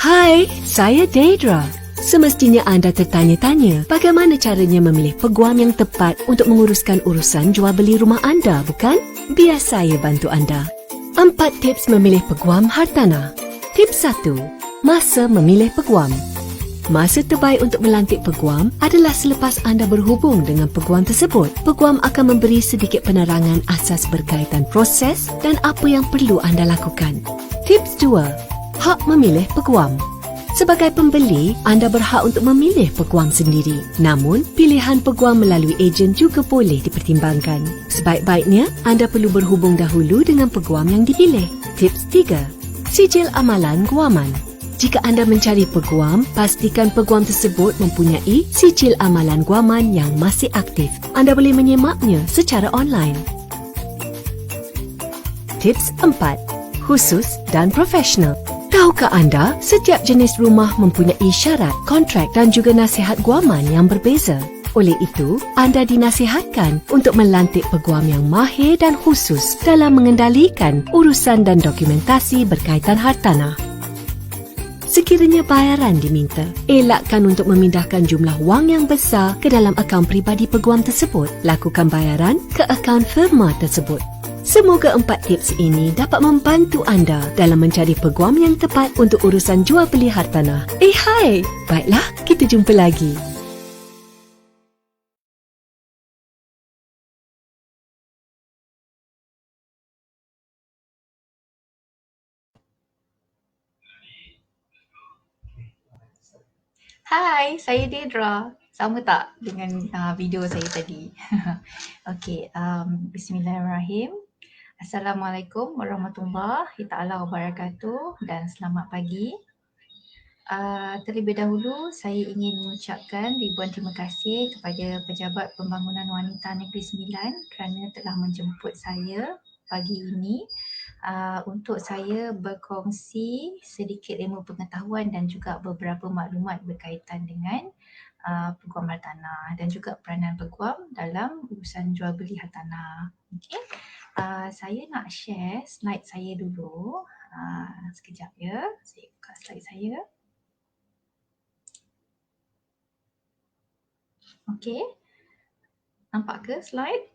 Hai, saya Deidra. Semestinya anda tertanya-tanya bagaimana caranya memilih peguam yang tepat untuk menguruskan urusan jual beli rumah anda, bukan? Biar saya bantu anda. 4 tips memilih peguam hartanah. Tips 1. Masa memilih peguam. Masa terbaik untuk melantik peguam adalah selepas anda berhubung dengan peguam tersebut. Peguam akan memberi sedikit penerangan asas berkaitan proses dan apa yang perlu anda lakukan. Tips 2. Hak memilih peguam. Sebagai pembeli, anda berhak untuk memilih peguam sendiri. Namun, pilihan peguam melalui ejen juga boleh dipertimbangkan. Sebaik-baiknya, anda perlu berhubung dahulu dengan peguam yang dipilih. Tips 3. Sijil amalan guaman. Jika anda mencari peguam, pastikan peguam tersebut mempunyai sijil amalan guaman yang masih aktif. Anda boleh menyemaknya secara online. Tips 4. Khusus dan profesional. Tahukah anda, setiap jenis rumah mempunyai syarat, kontrak dan juga nasihat guaman yang berbeza. Oleh itu, anda dinasihatkan untuk melantik peguam yang mahir dan khusus dalam mengendalikan urusan dan dokumentasi berkaitan hartanah. Sekiranya bayaran diminta, elakkan untuk memindahkan jumlah wang yang besar ke dalam akaun peribadi peguam tersebut. Lakukan bayaran ke akaun firma tersebut. Semoga 4 tips ini dapat membantu anda dalam mencari peguam yang tepat untuk urusan jual beli hartanah. Hai! Baiklah, kita jumpa lagi. Hai, saya Deidra. Sama tak dengan video saya tadi? Okey, bismillahirrahmanirrahim. Assalamualaikum warahmatullahi taala wabarakatuh dan selamat pagi. Terlebih dahulu saya ingin mengucapkan ribuan terima kasih kepada Pejabat Pembangunan Wanita Negeri Sembilan kerana telah menjemput saya pagi ini untuk saya berkongsi sedikit ilmu pengetahuan dan juga beberapa maklumat berkaitan dengan peguam hartanah dan juga peranan peguam dalam urusan jual beli hartanah. Okey. Saya nak share slide saya dulu. Sekejap ya. Saya buka slide saya. Okey. Nampak ke slide?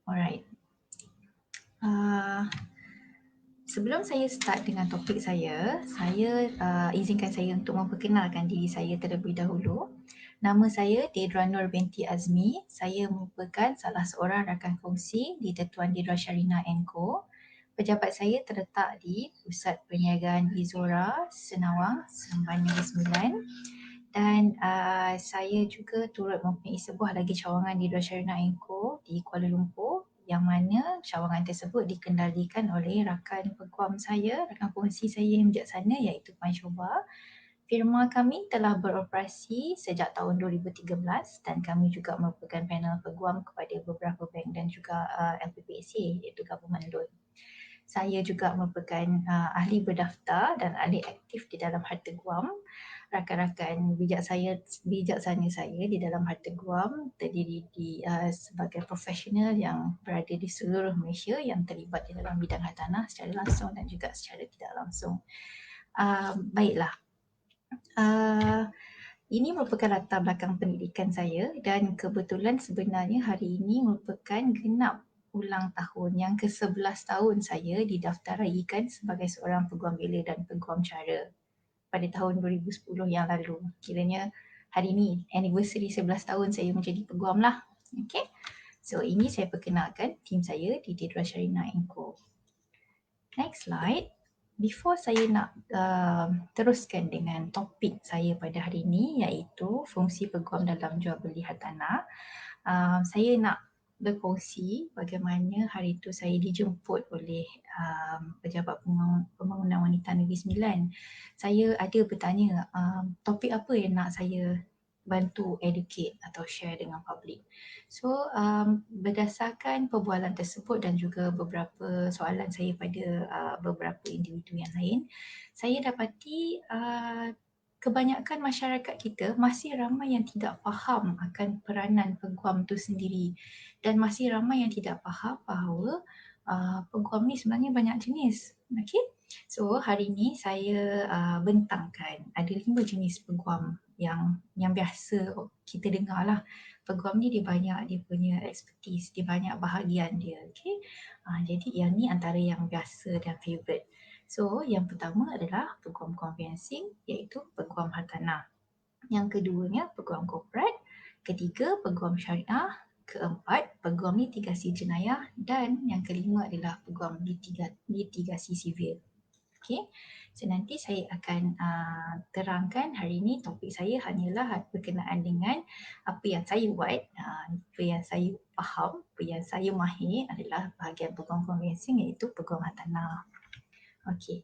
Alright. Sebelum saya start dengan topik saya izinkan saya untuk memperkenalkan diri saya terlebih dahulu. Nama saya Deidra Nur binti Azmi. Saya merupakan salah seorang rakan kongsi di Tetuan Deidra Sharina & Co. Pejabat saya terletak di Pusat Perniagaan Izora, Senawang, Seremban Negeri Sembilan. Dan saya juga turut mempunyai sebuah lagi cawangan di Deidra Sharina & Co di Kuala Lumpur, yang mana cawangan tersebut dikendalikan oleh rakan peguam saya, rakan kongsi saya yang bijaksana iaitu Puan Shoba. Firma kami telah beroperasi sejak tahun 2013 dan kami juga merupakan panel peguam kepada beberapa bank dan juga LPPSA iaitu Government Loan. Saya juga merupakan ahli berdaftar dan ahli aktif di dalam Harta Guam. Rakan-rakan bijaksana saya di dalam Harta Guam terdiri sebagai profesional yang berada di seluruh Malaysia yang terlibat di dalam bidang hartanah secara langsung dan juga secara tidak langsung. Baiklah. Ini merupakan latar belakang pendidikan saya dan kebetulan sebenarnya hari ini merupakan genap ulang tahun yang ke-11 tahun saya didaftaraikan sebagai seorang peguam bela dan peguam cara pada tahun 2010 yang lalu. Kiranya hari ini anniversary 11 tahun saya menjadi peguam lah. Okay. So ini saya perkenalkan tim saya di Deidra Sharina & Co. Next slide. Before saya nak teruskan dengan topik saya pada hari ini iaitu fungsi peguam dalam jual beli hartanah, saya nak berkongsi bagaimana hari itu saya dijemput oleh Pejabat Pembangunan Wanita Negeri Sembilan. Saya ada bertanya topik apa yang nak saya bantu educate atau share dengan public. So berdasarkan perbualan tersebut dan juga beberapa soalan saya pada beberapa individu yang lain, saya dapati kebanyakan masyarakat kita masih ramai yang tidak faham akan peranan peguam itu sendiri dan masih ramai yang tidak faham bahawa peguam ni sebenarnya banyak jenis. Okay? So hari ni saya bentangkan ada 5 jenis peguam yang biasa kita dengar lah. Peguam ni dia banyak dia punya expertise, dia banyak bahagian dia. Okay? Jadi yang ni antara yang biasa dan favourite. So yang pertama adalah peguam conveyancing iaitu peguam hartanah. Yang keduanya peguam korporat, ketiga peguam syariah, keempat peguam litigasi jenayah dan yang kelima adalah peguam litigasi sivil. Okay, so nanti saya akan terangkan hari ini topik saya hanyalah berkenaan dengan apa yang saya buat, apa yang saya faham, apa yang saya mahir adalah bahagian peguam conveyancing iaitu peguam hartanah. Okey,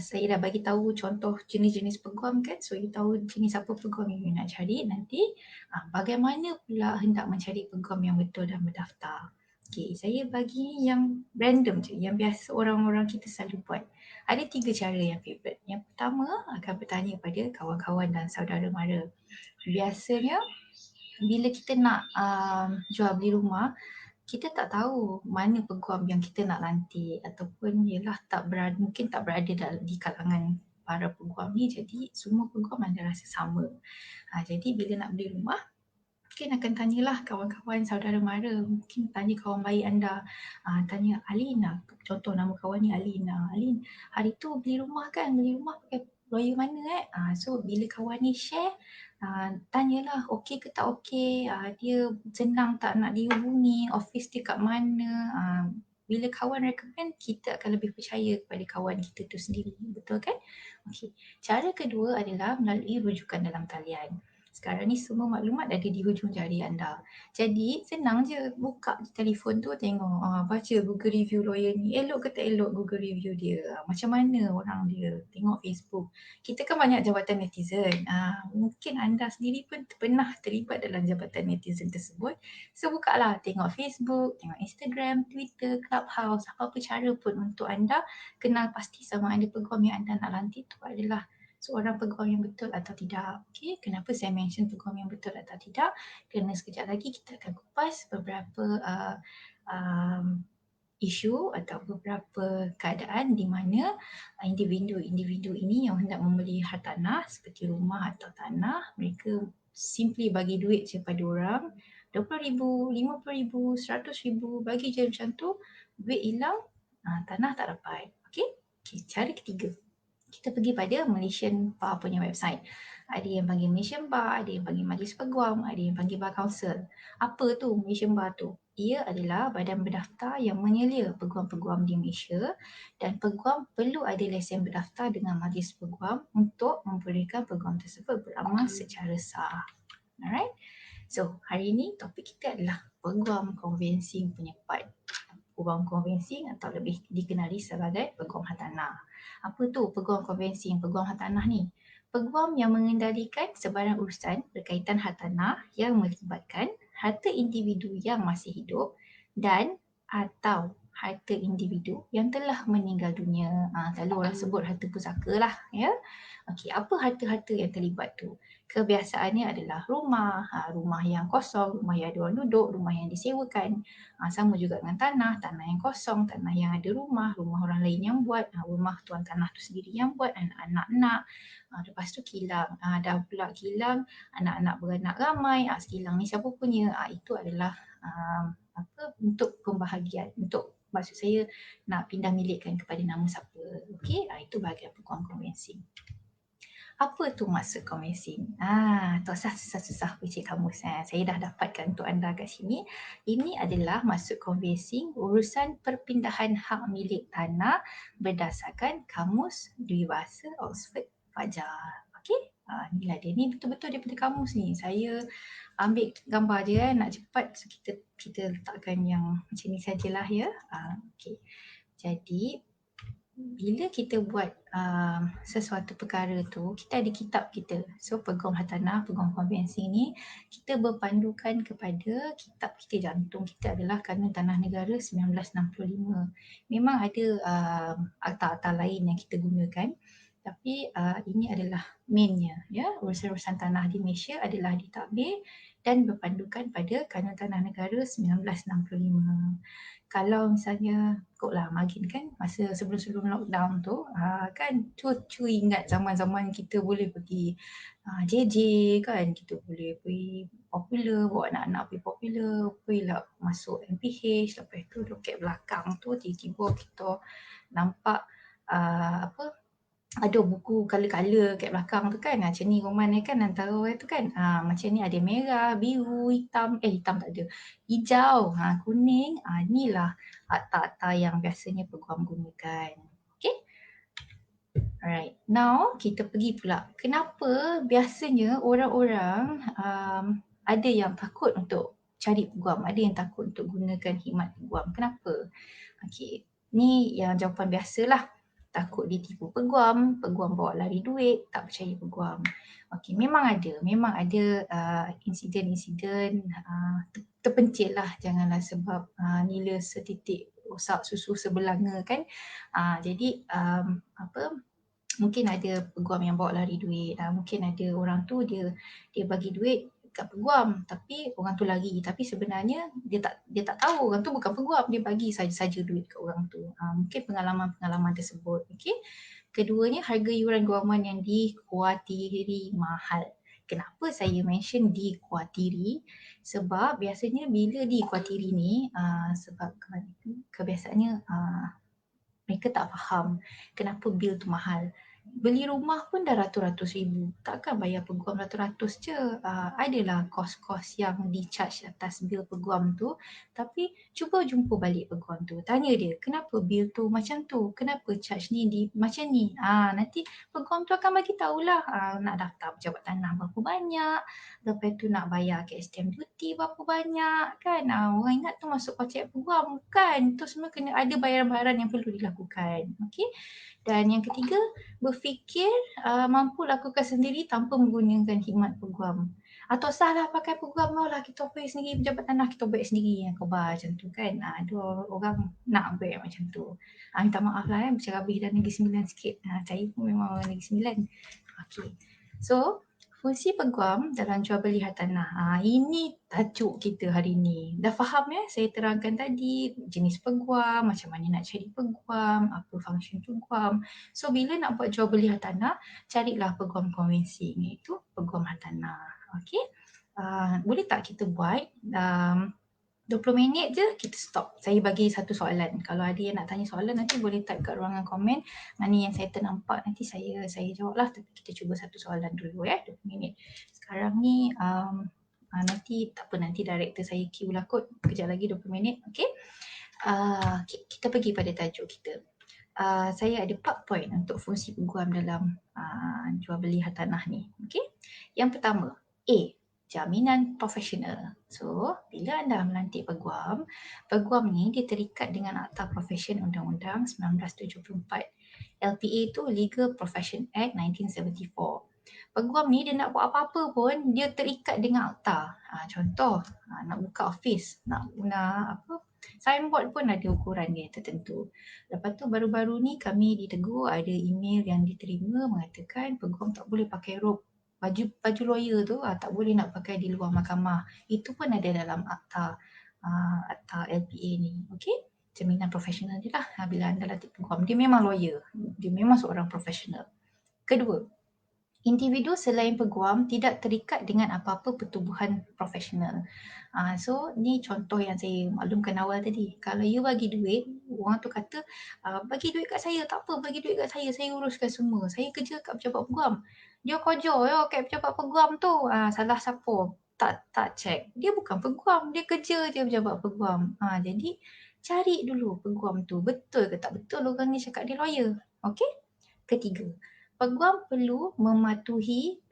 saya dah bagi tahu contoh jenis-jenis peguam kan, so you tahu jenis apa peguam yang you nak cari. Nanti bagaimana pula hendak mencari peguam yang betul dan berdaftar. Okey, saya bagi yang random je, yang biasa orang-orang kita selalu buat. Ada 3 cara yang favourite. Yang pertama akan bertanya pada kawan-kawan dan saudara mara. Biasanya bila kita nak jual beli rumah, kita tak tahu mana peguam yang kita nak lantik ataupun ialah mungkin tak berada di kalangan para peguam ni, jadi semua peguam anda rasa sama. Jadi bila nak beli rumah, mungkin akan tanyalah kawan-kawan saudara mara, mungkin tanya kawan baik anda, tanya Alina, contoh nama kawan ni Alina. Alin, hari tu beli rumah pakai lawyer mana so bila kawan ni share, tanyalah okey ke tak okey, dia senang tak nak dihubungi, office dia kat mana. Bila kawan recommend, kita akan lebih percaya kepada kawan kita tu sendiri, betul kan? Okey. Cara kedua adalah melalui rujukan dalam talian. Sekarang ni semua maklumat ada di hujung jari anda. Jadi senang je buka telefon tu, tengok, baca Google review lawyer ni, elok ke tak elok Google review dia, macam mana orang dia, tengok Facebook. Kita kan banyak jabatan netizen, mungkin anda sendiri pun pernah terlibat dalam jabatan netizen tersebut. So bukalah, tengok Facebook, tengok Instagram, Twitter, Clubhouse, apa-apa cara pun untuk anda kenal pasti sama ada peguam yang anda nak lantik tu adalah seorang peguam yang betul atau tidak. Okay, kenapa saya mention peguam yang betul atau tidak? Kerana sekejap lagi kita akan kupas beberapa isu atau beberapa keadaan di mana individu-individu ini yang hendak membeli hartanah seperti rumah atau tanah, mereka simply bagi duit je pada orang, RM20,000, RM50,000, RM100,000, bagi je macam tu, duit hilang, tanah tak dapat. Okay, cara ketiga. Kita pergi pada Malaysian Bar punya website. Ada yang panggil Malaysian Bar, ada yang panggil Majlis Peguam, ada yang panggil Bar Council. Apa tu Malaysian Bar tu? Ia adalah badan berdaftar yang menyelia peguam-peguam di Malaysia dan peguam perlu ada lesen berdaftar dengan Majlis Peguam untuk membolehkan peguam tersebut beramal secara sah. Alright? So, hari ini topik kita adalah peguam conveyancing punya part. Peguam conveyancing atau lebih dikenali sebagai peguam hartanah. Apa tu peguam conveyancing, peguam hartanah ni? Peguam yang mengendalikan sebarang urusan berkaitan hartanah yang melibatkan harta individu yang masih hidup dan atau harta individu yang telah meninggal dunia. Selalu orang sebut harta pusaka lah, ya. Okey, apa harta-harta yang terlibat tu? Kebiasaannya adalah rumah, rumah yang kosong, rumah yang ada orang duduk, rumah yang disewakan. Sama juga dengan tanah yang kosong, tanah yang ada rumah orang lain yang buat, rumah tuan tanah tu sendiri yang buat, anak-anak nak. Lepas tu kilang, dah pula kilang, anak-anak beranak ramai, kilang ni siapa punya? Itu adalah untuk pembahagian, maksud saya nak pindah milikkan kepada nama siapa. Okey, itu bahagian peguam conveyancing. Apa tu maksud conveyancing? Tak usah susah-susah baca kamus. Saya dah dapatkan untuk anda kat sini. Ini adalah maksud conveyancing, urusan perpindahan hak milik tanah berdasarkan kamus Dwi Bahasa Oxford Fajar. Okey? Inilah dia. Ni betul-betul daripada kamus ni. Saya ambil gambar je nak cepat. So kita letakkan yang macam ni sajalah ya. Okey. Jadi bila kita buat sesuatu perkara tu, kita ada kitab kita. So peguam hartanah, peguam conveyancing ni, kita berpandukan kepada kitab kita jantung kita adalah Kanun Tanah Negara 1965. Memang ada akta-akta lain yang kita gunakan, tapi ini adalah mainnya, ya. Urusan-urusan tanah di Malaysia adalah ditadbir dan berpandukan pada Kanun Tanah Negara 1965. Kalau misalnya ikutlah margin kan masa sebelum-sebelum lockdown tu kan cucu ingat zaman-zaman kita boleh pergi JJ kan, kita boleh pergi popular, bawa anak-anak pergi popular, pergilah masuk MPH, lepas tu loket belakang tu tiba-tiba kita nampak ada buku color-color kat belakang tu kan. Macam ni Roman ni kan antara tu kan. Macam ni ada merah, biru, hitam. Hitam tak ada. Hijau, kuning. Inilah akta-akta yang biasanya peguam gunakan. Okay. Alright. Now kita pergi pula. Kenapa biasanya orang-orang ada yang takut untuk cari peguam. Ada yang takut untuk gunakan khidmat peguam. Kenapa? Okay. Ni yang jawapan biasalah. Takut ditipu peguam, peguam bawa lari duit, tak percaya peguam. Okey, memang ada insiden-insiden terpencil lah, janganlah sebab nila setitik rosak susu sebelanga kan. Jadi mungkin ada peguam yang bawa lari duit, mungkin ada orang tu dia bagi duit kat peguam tapi orang tu lari, tapi sebenarnya dia tak tahu orang tu bukan peguam, dia bagi saja duit kat orang tu. Mungkin pengalaman tersebut. Okey. Keduanya, harga yuran guaman yang dikhawatiri mahal. Kenapa saya mention dikhawatiri? Sebab biasanya bila dikhawatiri ni sebab kebiasaannya mereka tak faham kenapa bil tu mahal. Beli rumah pun dah ratus-ratus ribu. Takkan bayar peguam ratus-ratus je. Adalah kos-kos yang di-charge atas bil peguam tu. Tapi cuba jumpa balik peguam tu. Tanya dia, kenapa bil tu macam tu? Kenapa charge ni macam ni? Nanti peguam tu akan bagi tahulah. Nak daftar pejabat tanah berapa banyak. Lepas tu nak bayar KSTM duty berapa banyak. Kan? Orang ingat tu masuk kocek peguam. Bukan. Tu semua kena ada bayaran-bayaran yang perlu dilakukan. Okey. Dan yang ketiga, berfikir mampu lakukan sendiri tanpa menggunakan khidmat peguam. Atau salah pakai peguam lah, kita operate sendiri, pejabat tanah kita buat sendiri yang khabar macam tu kan. Ada orang nak buat macam tu. Minta maaf lah bercerabih dan Negeri Sembilan sikit. Saya pun memang orang Negeri Sembilan. Okay. So, fungsi peguam dalam jual beli hartanah. Ini tajuk kita hari ni. Dah faham ya? Saya terangkan tadi jenis peguam, macam mana nak cari peguam, apa function peguam. So bila nak buat jual beli hartanah, carilah peguam konvensi, iaitu peguam hartanah. Okey. Boleh tak kita buat 20 minit je kita stop. Saya bagi satu soalan. Kalau ada yang nak tanya soalan nanti boleh type kat ruangan komen. Mana yang saya ternampak nanti saya jawab lah. Tapi kita cuba satu soalan dulu 20 minit. Sekarang ni nanti tak apa, nanti director saya cue lah kot. Kejap lagi 20 minit. Okay. Kita pergi pada tajuk kita. Saya ada 4 poin untuk fungsi peguam dalam jual beli hartanah ni. Okay. Yang pertama, A. Jaminan profesional. So, bila anda melantik peguam ni dia terikat dengan Akta Profession Undang-Undang 1974. LPA tu Legal Profession Act 1974. Peguam ni dia nak buat apa-apa pun dia terikat dengan akta. Contoh, nak buka office, nak guna signboard pun ada ukuran dia tertentu. Lepas tu baru-baru ni kami ditegur, ada email yang diterima mengatakan peguam tak boleh pakai robe. Baju lawyer tu tak boleh nak pakai di luar mahkamah. Itu pun ada dalam akta LPA ni. Okey? Jaminan profesional dia lah. Bila anda latih peguam, dia memang lawyer. Dia memang seorang profesional. Kedua, individu selain peguam tidak terikat dengan apa-apa pertubuhan profesional. So ni contoh yang saya maklumkan awal tadi. Kalau you bagi duit, orang tu kata bagi duit kat saya, tak apa bagi duit kat saya uruskan semua. Saya kerja kat pejabat peguam. Dia kojo kat pejabat peguam tu. Salah siapa? Tak check. Dia bukan peguam, dia kerja je pejabat peguam. Jadi cari dulu peguam tu. Betul ke tak betul orang ni cakap dia lawyer. Okey? Ketiga, peguam perlu mematuhi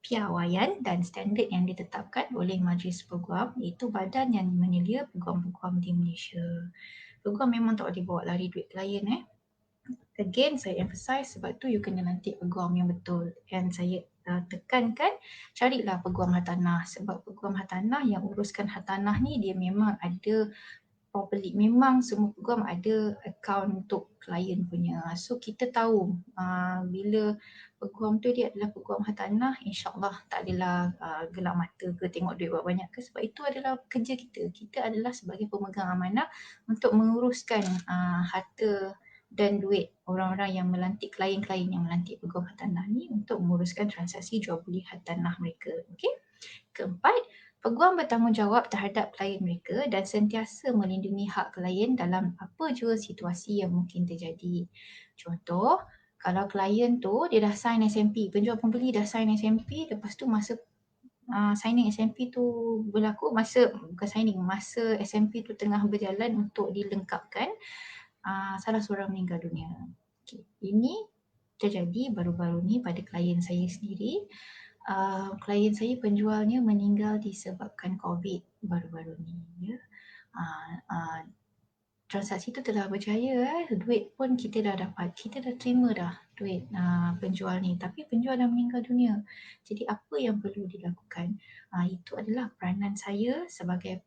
piawaian dan standard yang ditetapkan oleh Majlis Peguam, iaitu badan yang menyelia peguam-peguam di Malaysia. Peguam memang tak boleh bawa lari duit klien. Again, saya emphasize sebab tu you kena nanti peguam yang betul. Dan saya tekankan, carilah peguam hartanah. Sebab peguam hartanah yang uruskan hartanah ni dia memang ada properly. Memang semua peguam ada akaun untuk klien punya. So kita tahu bila peguam tu dia adalah peguam hartanah, insyaAllah tak adalah gelap mata ke tengok duit buat banyak ke, sebab itu adalah kerja kita. Kita adalah sebagai pemegang amanah untuk menguruskan harta dan duit orang-orang yang melantik, klien-klien yang melantik peguam hartanah ni untuk menguruskan transaksi jual beli hartanah mereka. Okey. Keempat, peguam bertanggungjawab terhadap klien mereka dan sentiasa melindungi hak klien dalam apa jua situasi yang mungkin terjadi. Contoh, kalau klien tu dia dah sign SMP, penjual pembeli dah sign SMP, lepas tu masa signing SMP tu berlaku, masa SMP tu tengah berjalan untuk dilengkapkan, salah seorang meninggal dunia. Okay. Ini terjadi baru-baru ni pada klien saya sendiri. Klien saya penjualnya meninggal disebabkan COVID baru-baru ni. Ya. Transaksi tu telah berjaya, duit pun kita dah dapat, kita dah terima dah duit penjual ni, tapi penjual dah meninggal dunia. Jadi apa yang perlu dilakukan? Itu adalah peranan saya sebagai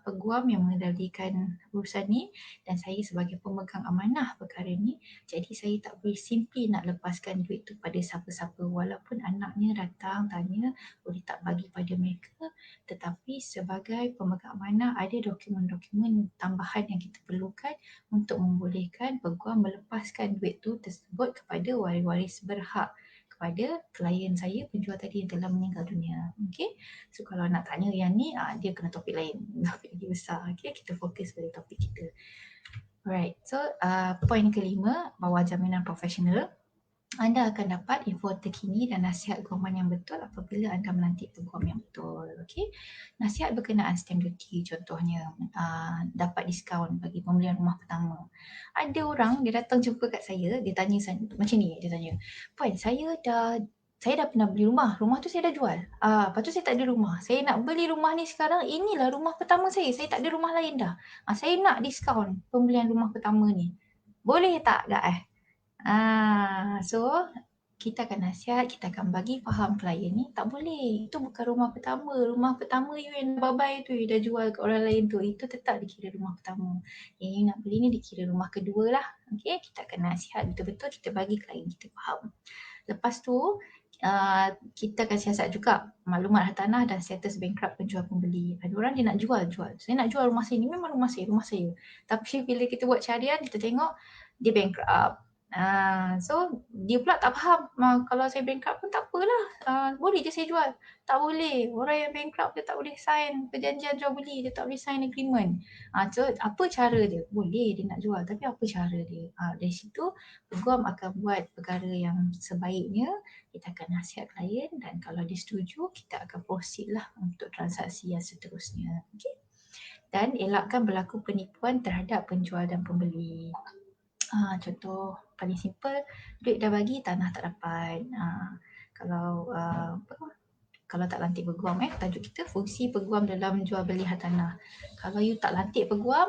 peguam yang mengendalikan urusan ni dan saya sebagai pemegang amanah perkara ni. Jadi saya tak boleh simply nak lepaskan duit tu pada siapa-siapa, walaupun anaknya datang tanya boleh tak bagi pada mereka, tetapi sebagai pemegang amanah ada dokumen-dokumen tambahan yang kita perlukan untuk membolehkan peguam melepaskan duit tu tersebut kepada waris-waris berhak kepada klien saya, penjual tadi yang telah meninggal dunia. Okay. So kalau nak tanya yang ni, dia kena topik lain, topik lagi besar. Okay. Kita fokus pada topik kita. Alright, so poin kelima, bawah jaminan profesional. Anda akan dapat info terkini dan nasihat guaman yang betul apabila anda melantik peguam yang betul. Okay? Nasihat berkenaan stamp duty contohnya, dapat diskaun bagi pembelian rumah pertama. Ada orang dia datang jumpa kat saya, dia tanya saya macam ni, dia tanya, "Puan, saya dah pernah beli rumah tu saya dah jual. Lepas tu saya tak ada rumah. Saya nak beli rumah ni sekarang, inilah rumah pertama saya tak ada rumah lain dah. Saya nak diskaun pembelian rumah pertama ni. Boleh tak so kita akan nasihat, kita akan bagi faham klien ni, tak boleh. Itu bukan rumah pertama. Rumah pertama you yang babai tu, you dah jual ke orang lain tu. Itu tetap dikira rumah pertama. Yang you nak beli ni dikira rumah kedua lah. Okay, kita akan nasihat betul-betul, kita bagi klien kita faham. Lepas tu, kita akan siasat juga maklumat hartanah dan status bankrupt penjual pembeli. Ada orang dia nak jual. Saya nak jual rumah saya ni, memang rumah saya. Tapi bila kita buat carian, kita tengok dia bankrupt. So dia pula tak faham, kalau saya bankrupt pun tak apalah, boleh je saya jual. Tak boleh, orang yang bankrupt dia tak boleh sign perjanjian jual beli, dia tak boleh sign agreement. So apa cara dia? Boleh dia nak jual, tapi apa cara dia? Dari situ peguam akan buat perkara yang sebaiknya, kita akan nasihat klien dan kalau dia setuju, kita akan proceed lah untuk transaksi yang seterusnya. Okay? Dan elakkan berlaku penipuan terhadap penjual dan pembeli. Contoh paling simple, duit dah bagi, tanah tak dapat. Kalau tak lantik peguam, tajuk kita fungsi peguam dalam jual beli hartanah. Kalau you tak lantik peguam,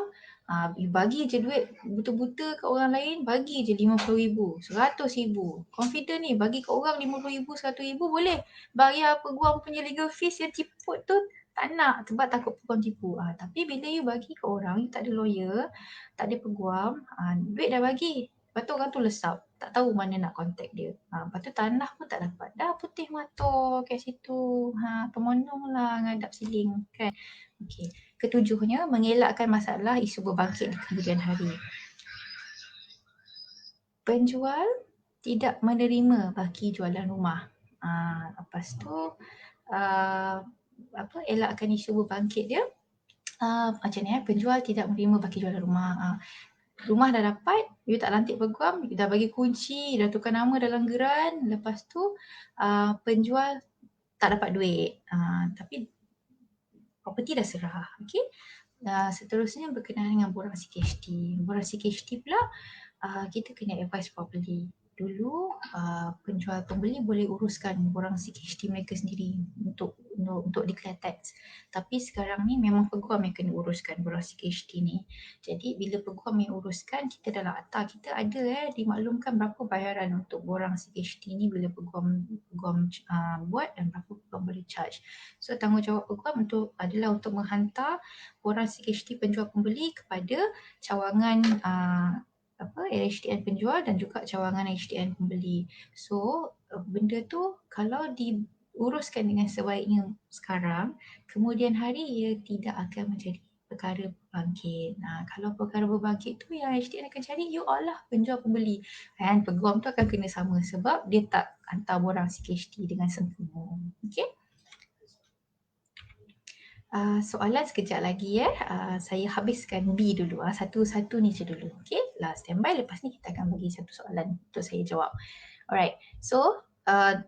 you bagi je duit buta-buta ke orang lain, bagi je RM50,000, RM100,000. Confident ni, bagi ke orang RM50,000, RM100,000 boleh. Bayar peguam punya legal fees yang ciput tu, tak nak sebab takut peguam tipu. Tapi bila you bagi ke orang, you tak ada lawyer, tak ada peguam, duit dah bagi. Lepas tu orang tu lesap, tak tahu mana nak contact dia. Lepas tu tanah pun tak dapat. Dah putih mata kat situ. Pemonong lah ngadap siling kan. Okay. Ketujuhnya, mengelakkan masalah isu berbangkit di kemudian hari. Penjual tidak menerima baki jualan rumah. Lepas tu, elakkan isu berbangkit dia. Macam ni, penjual tidak menerima baki jualan rumah. Rumah dah dapat, you tak lantik peguam, you dah bagi kunci, dah tukar nama dalam geran, lepas tu penjual tak dapat duit. Tapi property dah serah. Okay? Seterusnya berkenaan dengan borang CKHT. Borang CKHT pula, kita kena advise properly. dulu penjual pembeli boleh uruskan borang CKHT mereka sendiri untuk declare tax. Tapi sekarang ni memang peguam yang kena uruskan borang CKHT ni. Jadi bila peguam yang uruskan, kita dalam akta kita ada dimaklumkan berapa bayaran untuk borang CKHT ni bila peguam buat dan berapa peguam boleh charge. So tanggungjawab peguam adalah untuk menghantar borang CKHT penjual pembeli kepada cawangan LHDN penjual dan juga cawangan LHDN pembeli. So benda tu kalau diuruskan dengan sebaiknya sekarang, kemudian hari ia tidak akan menjadi perkara berbangkit. Kalau perkara berbangkit tu yang HDN akan cari you all lah penjual pembeli. Dan peguam tu akan kena sama sebab dia tak hantar borang CKHT dengan sempurna. Okay? Soalan sekejap lagi saya habiskan B dulu. Satu-satu ni je dulu. Okay, standby. Lepas ni kita akan bagi satu soalan untuk saya jawab. Alright, so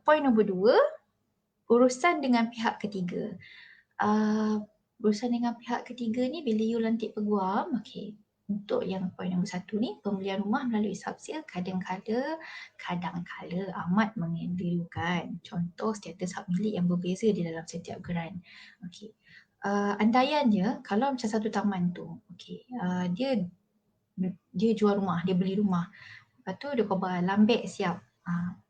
point nombor 2, urusan dengan pihak ketiga. Urusan dengan pihak ketiga ni bila you lantik peguam, okay, untuk yang point nombor 1 ni, pembelian rumah melalui subsil kadang-kala amat mengelirukan. Contoh status hak milik yang berbeza di dalam setiap geran. Okay. Andaiannya kalau macam satu taman tu, okay, dia jual rumah, dia beli rumah. Lepas tu dia khabar lambek siap.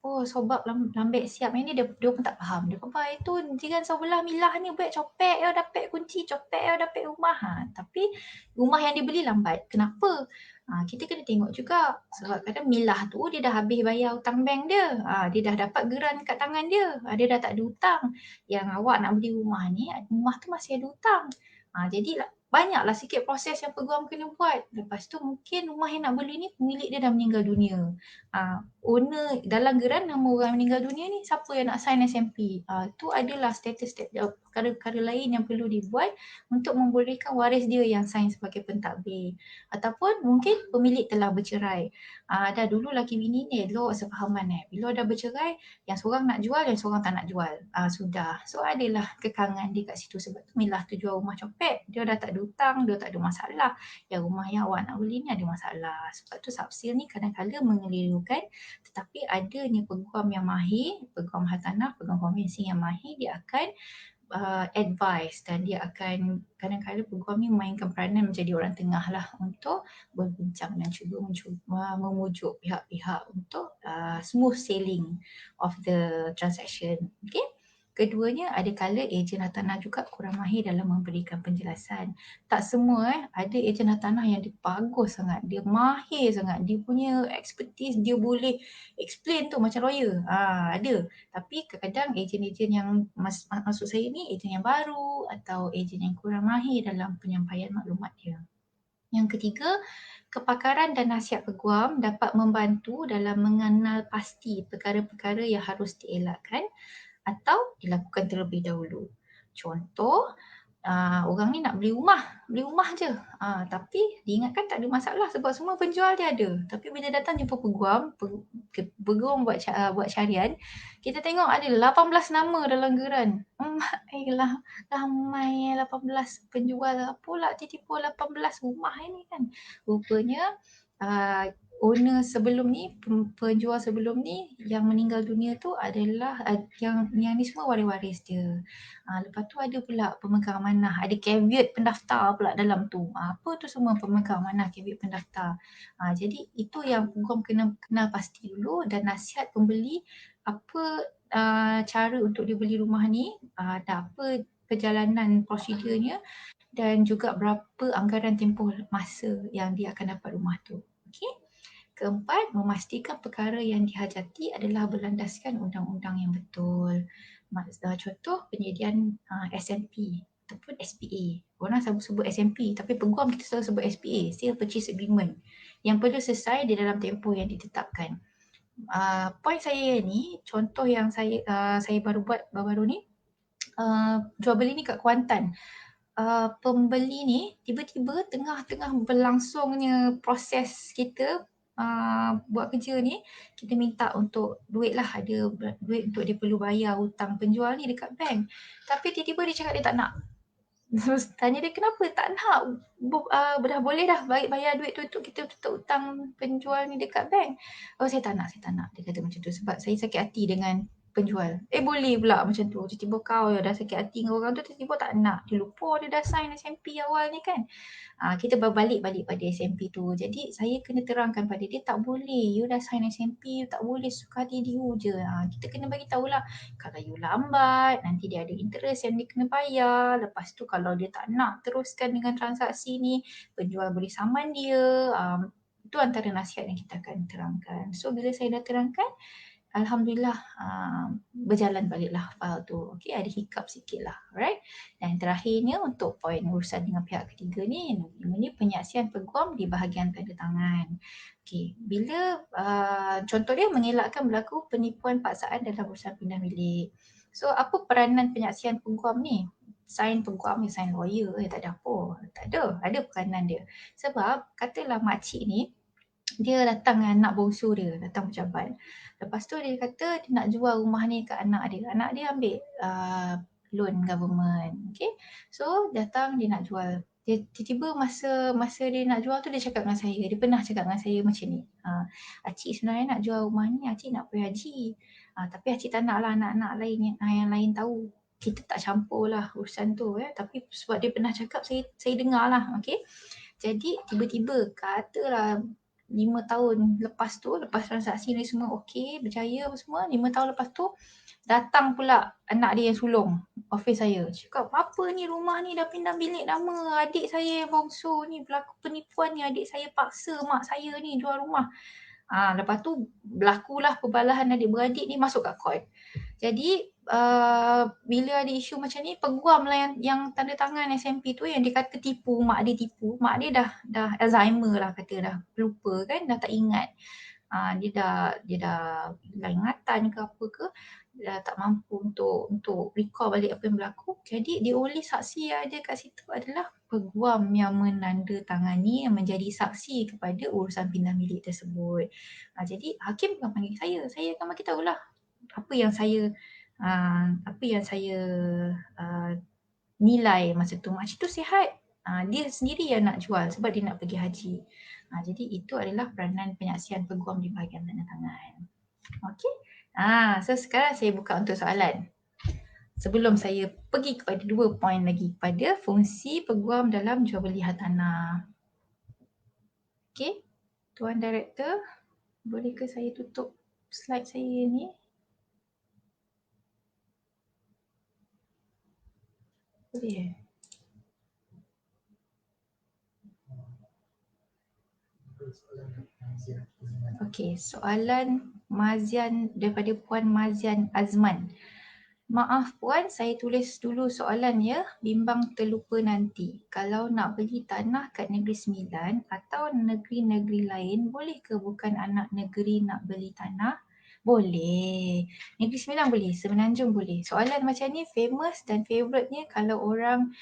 Sebab lambek siap ni dia pun tak faham. Dia khabar itu jiran sebelah milah ni buat copek ya dapat kunci, copek ya dapat rumah. Tapi rumah yang dia beli lambat. Kenapa? Kita kena tengok juga sebab kadang milah tu dia dah habis bayar hutang bank dia. Dia dah dapat geran kat tangan dia. Dia dah tak ada hutang. Yang awak nak beli rumah ni, rumah tu masih ada hutang. Jadi banyaklah sikit proses yang peguam kena buat. Lepas tu mungkin rumah yang nak beli ni pemilik dia dah meninggal dunia. Owner dalam geran nama orang meninggal dunia ni siapa yang nak sign SMP. Tu adalah status perkara-perkara lain yang perlu dibuat untuk membolehkan waris dia yang sign sebagai pentadbir. Ataupun mungkin pemilik telah bercerai. Dah dulu laki bini ni elok sefahaman bila dah bercerai, yang seorang nak jual, yang seorang tak nak jual. Sudah. So adalah kekangan dia kat situ sebab tu milah tu jual rumah copek. Dia dah tak ada hutang, dia tak ada masalah. Yang rumah yang awak nak beli ni ada masalah. Sebab tu subsil ni kadang-kadang mengelirukan, tetapi adanya peguam yang mahir, peguam hartanah, peguam konvensi yang mahir, dia akan advice dan dia akan kadang-kadang peguam ni memainkan peranan menjadi orang tengah lah untuk berbincang dan cuba memujuk pihak-pihak untuk smooth sailing of the transaction. Okay. Keduanya, ada kala ejen hartanah juga kurang mahir dalam memberikan penjelasan. Tak semua ada ejen hartanah yang dia bagus sangat, dia mahir sangat, dia punya expertise, dia boleh explain tu macam lawyer. Ada. Tapi kadang-kadang ejen-ejen yang maksud saya ni ejen yang baru atau ejen yang kurang mahir dalam penyampaian maklumat dia. Yang ketiga, kepakaran dan nasihat peguam dapat membantu dalam mengenal pasti perkara-perkara yang harus dielakkan atau dilakukan terlebih dahulu. Contoh, orang ni nak beli rumah je. Tapi diingatkan tak ada masalah sebab semua penjual dia ada. Tapi bila datang jumpa peguam buat syarian, kita tengok ada 18 nama dalam geran. Ramai 18 penjual, pula tiba-tiba 18 rumah ini kan. Rupanya owner sebelum ni, penjual sebelum ni yang meninggal dunia tu adalah yang ni semua waris-waris dia. Lepas tu ada pula pemegang amanah, ada caveat pendaftar pula dalam tu. Apa tu semua pemegang amanah, caveat pendaftar. Jadi itu yang peguam kena kenal pasti dulu dan nasihat pembeli apa cara untuk dia beli rumah ni, dan apa perjalanan prosedurnya dan juga berapa anggaran tempoh masa yang dia akan dapat rumah tu. Okey. Keempat, memastikan perkara yang dihajati adalah berlandaskan undang-undang yang betul. Contoh penyediaan SMP ataupun SPA. Orang selalu sebut SMP tapi peguam kita selalu sebut SPA, Sale Purchase Agreement, yang perlu selesai di dalam tempoh yang ditetapkan. Point saya ni, contoh yang saya baru buat baru-baru ni, jual beli ni kat Kuantan. Pembeli ni tiba-tiba tengah-tengah berlangsungnya proses kita buat kerja ni, kita minta untuk duit lah, ada duit untuk dia perlu bayar hutang penjual ni dekat bank. Tapi tiba-tiba dia cakap dia tak nak. Terus tanya dia kenapa tak nak, dah boleh dah bayar duit tu untuk kita tutup hutang penjual ni dekat bank. Oh saya tak nak, dia kata macam tu sebab saya sakit hati dengan penjual. Boleh pula macam tu. Tiba-tiba kau dah sakit hati dengan orang tu, tiba-tiba tak nak. Dia lupa dia dah sign SMP awal ni kan. Kita berbalik pada SMP tu. Jadi saya kena terangkan pada dia tak boleh. You dah sign SMP, you tak boleh suka hati you je. Kita kena bagi tahulah kalau you lambat, nanti dia ada interest yang dia kena bayar. Lepas tu kalau dia tak nak teruskan dengan transaksi ni, penjual boleh saman dia. Itu antara nasihat yang kita akan terangkan. So bila saya dah terangkan, Alhamdulillah berjalan baliklah file tu. Okay, ada hiccup sikit lah. Alright. Dan terakhirnya untuk poin urusan dengan pihak ketiga ni, ini penyaksian peguam di bahagian tanda tangan. Okay, bila contoh dia mengelakkan berlaku penipuan paksaan dalam urusan pindah milik. So apa peranan penyaksian peguam ni? Sign peguam ni, sign lawyer, tak ada apa. Tak ada peranan dia. Sebab katalah makcik ni, dia datang dengan anak bongsu dia, datang pejabat. Lepas tu dia kata dia nak jual rumah ni kat anak dia. Anak dia ambil loan government. Okay. So datang dia nak jual. Dia tiba-tiba masa dia nak jual tu dia cakap dengan saya. Dia pernah cakap dengan saya macam ni. Acik sebenarnya nak jual rumah ni, acik nak pergi haji. Tapi acik tak nak lah anak-anak lain yang lain tahu. Kita tak campur lah urusan tu. Tapi sebab dia pernah cakap, saya dengar lah. Okay. Jadi tiba-tiba katalah 5 tahun lepas tu, lepas transaksi ni semua okey, berjaya semua, 5 tahun lepas tu datang pula anak dia yang sulung office saya. Cakap, apa ni rumah ni dah pindah bilik nama adik saya yang bongsu ni, berlaku penipuan ni, adik saya paksa mak saya ni jual rumah. Lepas tu berlakulah perbalahan adik-beradik ni masuk kat court. Jadi bila ada isu macam ni, peguam lah yang tanda tangan SMP tu yang dia kata tipu, mak dia tipu. Mak dia dah Alzheimer lah, kata dah lupa kan, dah tak ingat. Dia dah hilang ingatan ke apa ke, dah tak mampu untuk recall balik apa yang berlaku. Jadi the only saksi yang ada kat situ adalah peguam yang menandatangani, yang menjadi saksi kepada urusan pindah milik tersebut. Jadi hakim bukan panggil saya akan bagi tahulah apa yang saya nilai masa tu. Makcik tu sihat, dia sendiri yang nak jual sebab dia nak pergi haji. Jadi itu adalah peranan penyaksian peguam di bahagian tanda tangan. Okey. So sekarang saya buka untuk soalan. Sebelum saya pergi kepada 2 poin lagi pada fungsi peguam dalam jual beli hartanah. Okey. Tuan Director, bolehkah saya tutup slide saya ni? Boleh. Okey, soalan Mazian daripada Puan Mazian Azman. Maaf Puan, saya tulis dulu soalannya, bimbang terlupa nanti. Kalau nak beli tanah kat Negeri Sembilan atau negeri-negeri lain, boleh ke bukan anak negeri nak beli tanah? Boleh. Negeri Sembilan boleh, Semenanjung boleh. Soalan macam ni famous dan favourite-nya kalau orang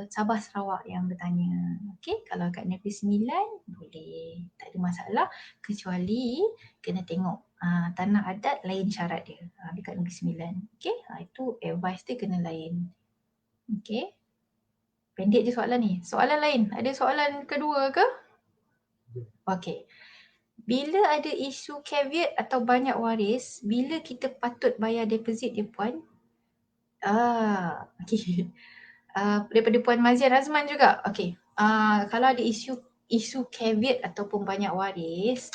Sabah Sarawak yang bertanya. Okey, kalau kat Negeri Sembilan boleh, tak ada masalah, kecuali kena tengok tanah adat lain syarat dia dekat Negeri Sembilan. Okey, itu advice dia kena lain. Okey. Pendek je soalan ni. Soalan lain, ada soalan kedua ke? Okey. Bila ada isu caveat atau banyak waris, bila kita patut bayar deposit dia Puan? Okey. Daripada Puan Mazian Azman juga. Okey. Kalau ada isu caveat ataupun banyak waris,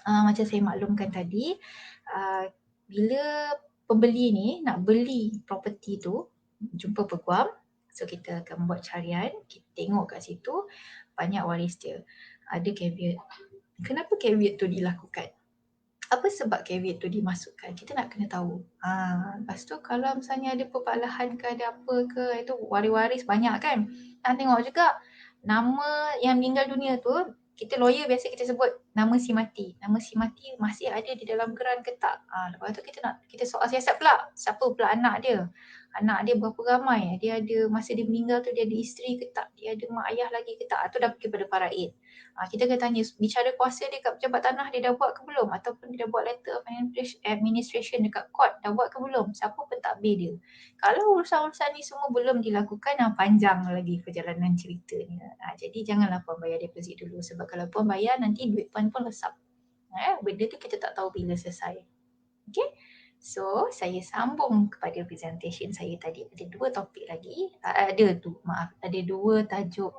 macam saya maklumkan tadi, bila pembeli ni nak beli property tu, jumpa peguam, so kita akan buat carian, kita tengok kat situ banyak waris dia, ada caveat. Kenapa caveat tu dilakukan? Apa sebab caveat tu dimasukkan? Kita nak kena tahu. Lepas tu kalau misalnya ada perbalahan ke, ada apa ke, itu waris-waris banyak kan. Nak tengok juga nama yang meninggal dunia tu, kita lawyer biasa kita sebut nama si mati. Nama si mati masih ada di dalam geran ke tak? Lepas tu kita soal siasat pula. Siapa pula anak dia? anak dia berapa ramai, dia ada masa dia meninggal tu dia ada isteri ke tak, dia ada mak ayah lagi ke tak, tu dah pergi pada faraid. Kita kena tanya bicara kuasa dia kat pejabat tanah dia dah buat ke belum, ataupun dia dah buat letter of administration dekat court dah buat ke belum, siapa pentadbir dia. Kalau urusan-urusan ni semua belum dilakukan, panjang lagi perjalanan ceritanya. Jadi janganlah puan bayar deposit dulu, sebab kalau puan bayar nanti duit puan pun lesap. Benda tu kita tak tahu bila selesai. Okay, so saya sambung kepada presentation saya tadi. Ada dua topik lagi, ada dua tajuk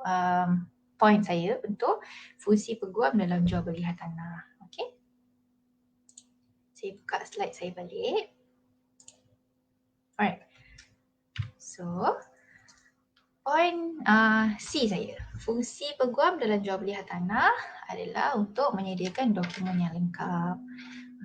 point saya untuk fungsi peguam dalam jual beli hartanah. Okay, saya buka slide saya balik. Alright, so point C saya, fungsi peguam dalam jual beli hartanah adalah untuk menyediakan dokumen yang lengkap.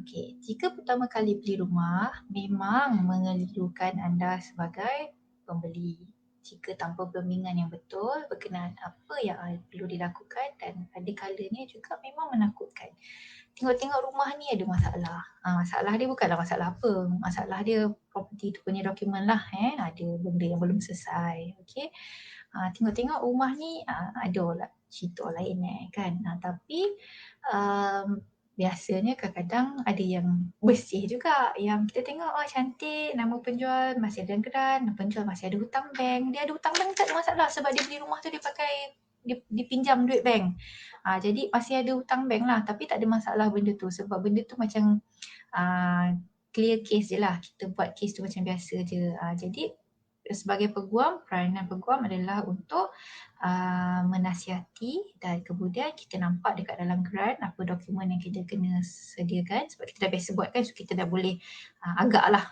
Okey, jika pertama kali beli rumah, memang memerlukan anda sebagai pembeli. Jika tanpa bimbingan yang betul berkenaan apa yang perlu dilakukan, dan ada kalanya juga memang menakutkan. Tengok-tengok rumah ni ada masalah. Masalah dia bukanlah masalah apa. Masalah dia property tu punya dokumen lah. Ada benda yang belum selesai. Okey. Tengok-tengok rumah ni ada lah cerita lain kan. Tapi biasanya kadang-kadang ada yang bersih juga. Yang kita tengok cantik, nama penjual masih ada anggaran, penjual masih ada hutang bank. Dia ada hutang bank tak ada masalah sebab dia beli rumah tu dia pakai dipinjam duit bank. Jadi masih ada hutang bank lah, tapi tak ada masalah benda tu sebab benda tu macam clear case je lah. Kita buat case tu macam biasa je. Jadi sebagai peguam, peranan peguam adalah untuk menasihati, dan kemudian kita nampak dekat dalam grant apa dokumen yang kita kena sediakan, sebab kita dah biasa buat kan, so kita dah boleh agak lah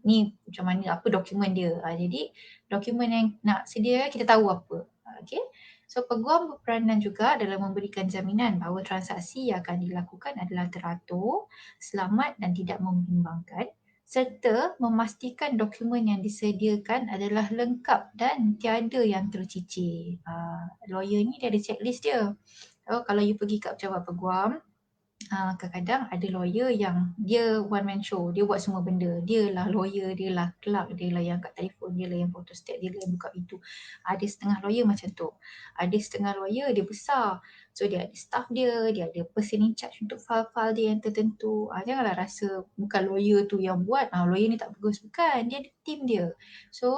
ni macam mana, apa dokumen dia. Jadi dokumen yang nak sedia kita tahu apa. Okay. So peguam berperanan juga dalam memberikan jaminan bahawa transaksi yang akan dilakukan adalah teratur, selamat dan tidak membimbangkan, serta memastikan dokumen yang disediakan adalah lengkap dan tiada yang tercicir. Lawyer ni dia ada checklist dia. Kalau you pergi kat pejabat peguam, kadang-kadang ada lawyer yang dia one man show, dia buat semua benda. Dia lah lawyer, dia lah clerk, dia lah yang kat telefon, dia lah yang photostat, dia lah yang buka pintu. Ada setengah lawyer macam tu. Ada setengah lawyer dia besar. So dia ada staff dia ada person in charge untuk file-file dia yang tertentu. Janganlah rasa bukan lawyer tu yang buat, lawyer ni tak bagus. Bukan, dia ada team dia. So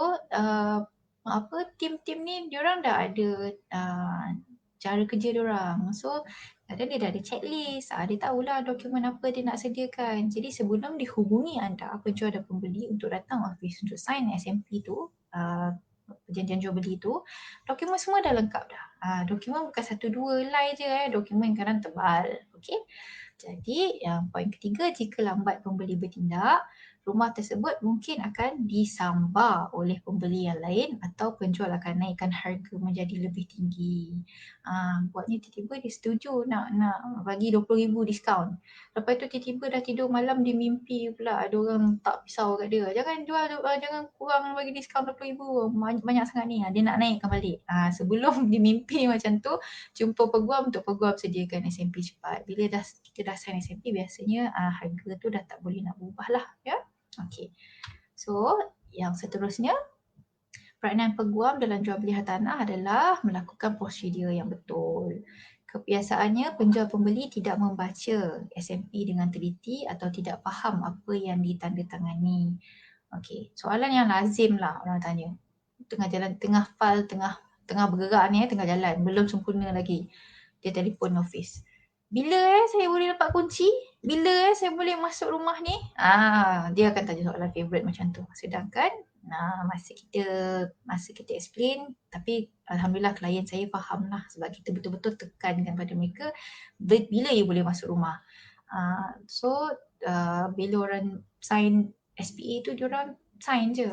team-team ni diorang dah ada cara kerja diorang. So kadang dia dah ada checklist, dia tahulah dokumen apa dia nak sediakan. Jadi sebelum dihubungi anda, penjual dan pembeli, untuk datang office untuk sign SMP tu, perjanjian jual beli tu, dokumen semua dah lengkap dah. Dokumen bukan 1-2 line je, dokumen kadang tebal. Okay. Jadi yang poin ketiga, jika lambat pembeli bertindak, rumah tersebut mungkin akan disambar oleh pembeli yang lain, atau penjual akan naikkan harga menjadi lebih tinggi. Buatnya tiba-tiba dia setuju nak bagi 20,000 diskaun. Lepas tu tiba-tiba dah tidur malam dia mimpi pula ada orang tak pisau kat dia. Jangan jual, jangan kurang bagi diskaun 20,000. Banyak sangat ni. Dia nak naikkan balik. Sebelum dia mimpi macam tu, jumpa peguam untuk peguam sediakan SMP cepat. Bila kita dah sign SMP, biasanya harga tu dah tak boleh nak berubah lah. Ya? Okay. So, yang seterusnya, peranan peguam dalam jual beli hartanah adalah melakukan prosedur yang betul. Kebiasaannya, penjual pembeli tidak membaca SMP dengan teliti atau tidak faham apa yang ditandatangani. Okey, soalan yang lazim lah orang tanya. Tengah jalan, tengah file, tengah bergerak ni, tengah jalan, belum sempurna lagi. Dia telefon office. Bila saya boleh dapat kunci? Bila saya boleh masuk rumah ni? Dia akan tanya soalan favourite macam tu. Sedangkan masa kita explain, tapi alhamdulillah klien saya faham lah, sebab kita betul-betul tekankan pada mereka bila you boleh masuk rumah. Bila orang sign SPA tu, diorang sign je.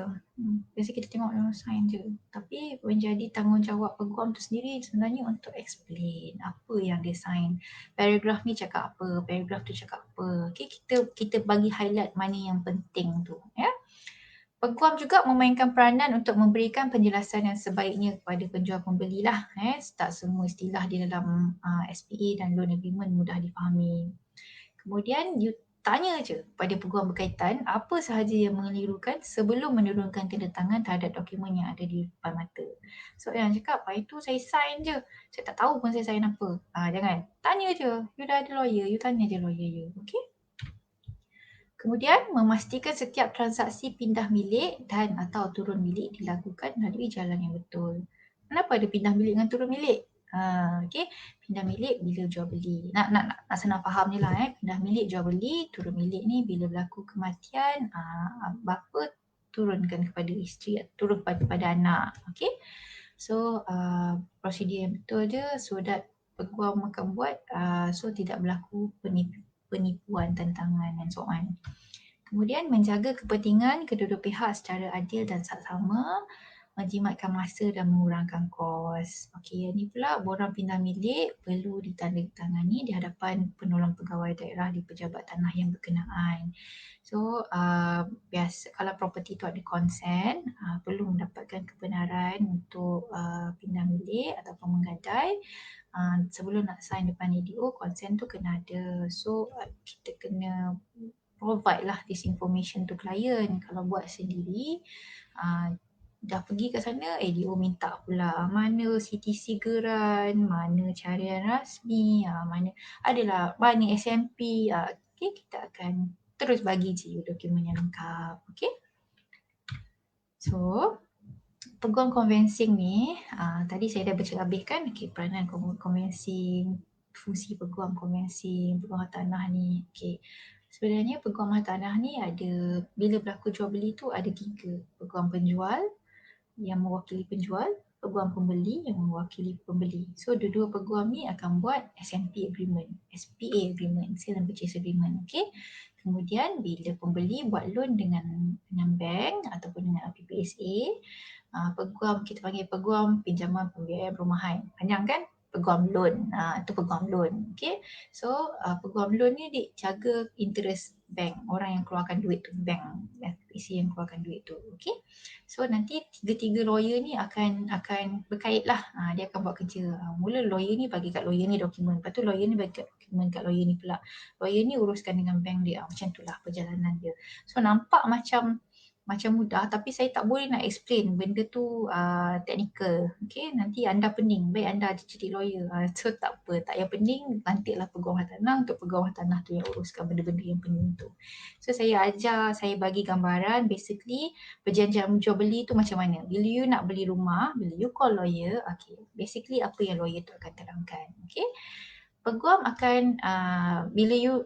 Biasa kita tengok diorang sign je. Tapi menjadi tanggungjawab peguam tu sendiri sebenarnya untuk explain apa yang dia sign. Paragraf ni cakap apa, paragraf tu cakap apa. Okay, kita bagi highlight mana yang penting tu. Ya. Peguam juga memainkan peranan untuk memberikan penjelasan yang sebaiknya kepada penjual pembeli lah. Tak semua istilah di dalam SPA dan loan agreement mudah difahami. Kemudian you tanya je pada peguam berkaitan apa sahaja yang mengelirukan sebelum menurunkan tanda tangan terhadap dokumen yang ada di depan mata. So yang cakap, itu saya sign je. Saya tak tahu pun saya sign apa. Jangan. Tanya je. You dah ada lawyer, you tanya je lawyer you. Okay? Kemudian, memastikan setiap transaksi pindah milik dan atau turun milik dilakukan melalui jalan yang betul. Kenapa ada pindah milik dengan turun milik? Okay. Pindah milik bila jual beli. Nak senang faham je lah. Pindah milik jual beli, turun milik ni bila berlaku kematian, bapa turunkan kepada isteri, turun kepada anak. Okay. So, prosedur yang betul je so that peguam akan buat so tidak berlaku penipuan tantangan dan so on. Kemudian menjaga kepentingan kedua-dua pihak secara adil dan saksama, menjimatkan masa dan mengurangkan kos. Okey, yang ni pula borang pindah milik perlu ditandatangani di hadapan penolong pegawai daerah di pejabat tanah yang berkenaan. So, biasa kalau properti tu ada konsen, perlu mendapatkan kebenaran untuk pindah milik ataupun menggadai. Sebelum nak sign depan ADO, konsen tu kena ada. So, kita kena provide lah this information to client. Kalau buat sendiri, dah pergi ke sana, ADO minta pula mana CTC geran, mana carian rasmi, mana adalah mana SMP. Okay, kita akan terus bagi je dokumen yang lengkap. Okay. So, peguam convincing ni, tadi saya dah baca habis kan, okay, peranan convincing, fungsi peguam convincing, peguam hartanah ni. Okay. Sebenarnya peguam hartanah ni ada, bila berlaku jual beli tu ada 3. Peguam penjual yang mewakili penjual, peguam pembeli yang mewakili pembeli. So, dua-dua peguam ni akan buat SMP agreement, SPA agreement, sale and purchase agreement. Okay. Kemudian bila pembeli buat loan dengan bank ataupun dengan PPSA, peguam, kita panggil peguam pinjaman pembiayaan perumahan. Panjang kan? Peguam loan. Itu peguam loan. Okay. So, peguam loan ni dijaga interest bank. Orang yang keluarkan duit tu. Bank. PPSA yang keluarkan duit tu. Okay. So, nanti 3 lawyer ni akan berkait lah. Dia akan buat kerja. Mula lawyer ni bagi kat lawyer ni dokumen. Lepas tu lawyer ni bagi kat dokumen kat lawyer ni pula. Lawyer ni uruskan dengan bank dia. Macam tu lah perjalanan dia. So, nampak macam mudah tapi saya tak boleh nak explain benda tu technical. Okay, nanti anda pening, baik anda jadi lawyer. So tak apa, tak payah pening, nantilah peguam hartanah untuk peguam hartanah tu yang uruskan benda-benda yang pening tu. So saya ajar, saya bagi gambaran basically perjanjian jual beli tu macam mana. Bila you nak beli rumah, bila you call lawyer, okay, basically apa yang lawyer tu akan terangkan. Okay, peguam akan bila you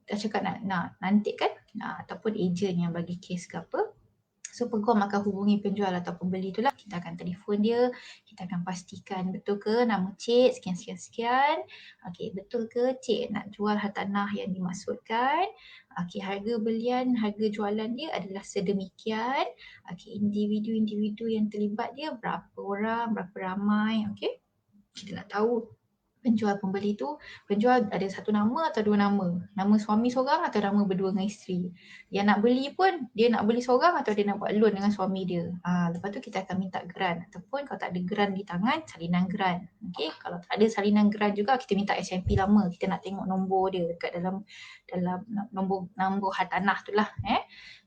dah cakap nak nanti kan, ataupun ejen yang bagi kes ke apa, so peguam akan hubungi penjual atau pembeli tu lah. Kita akan telefon dia, kita akan pastikan betul ke nama cik sekian-sekian-sekian, okay, betul ke cik nak jual hartanah yang dimaksudkan, okay, harga belian, harga jualan dia adalah sedemikian, okay, individu-individu yang terlibat dia berapa orang, berapa ramai, okay, kita nak tahu penjual pembeli tu, penjual ada satu nama atau 2 nama, nama suami seorang atau nama berdua dengan isteri. Yang nak beli pun dia nak beli seorang atau dia nak buat loan dengan suami dia. Lepas tu kita akan minta geran, ataupun kalau tak ada geran di tangan, salinan geran. Okay, kalau tak ada salinan geran juga kita minta SMP lama, kita nak tengok nombor dia dekat dalam nombor hartanah tu lah.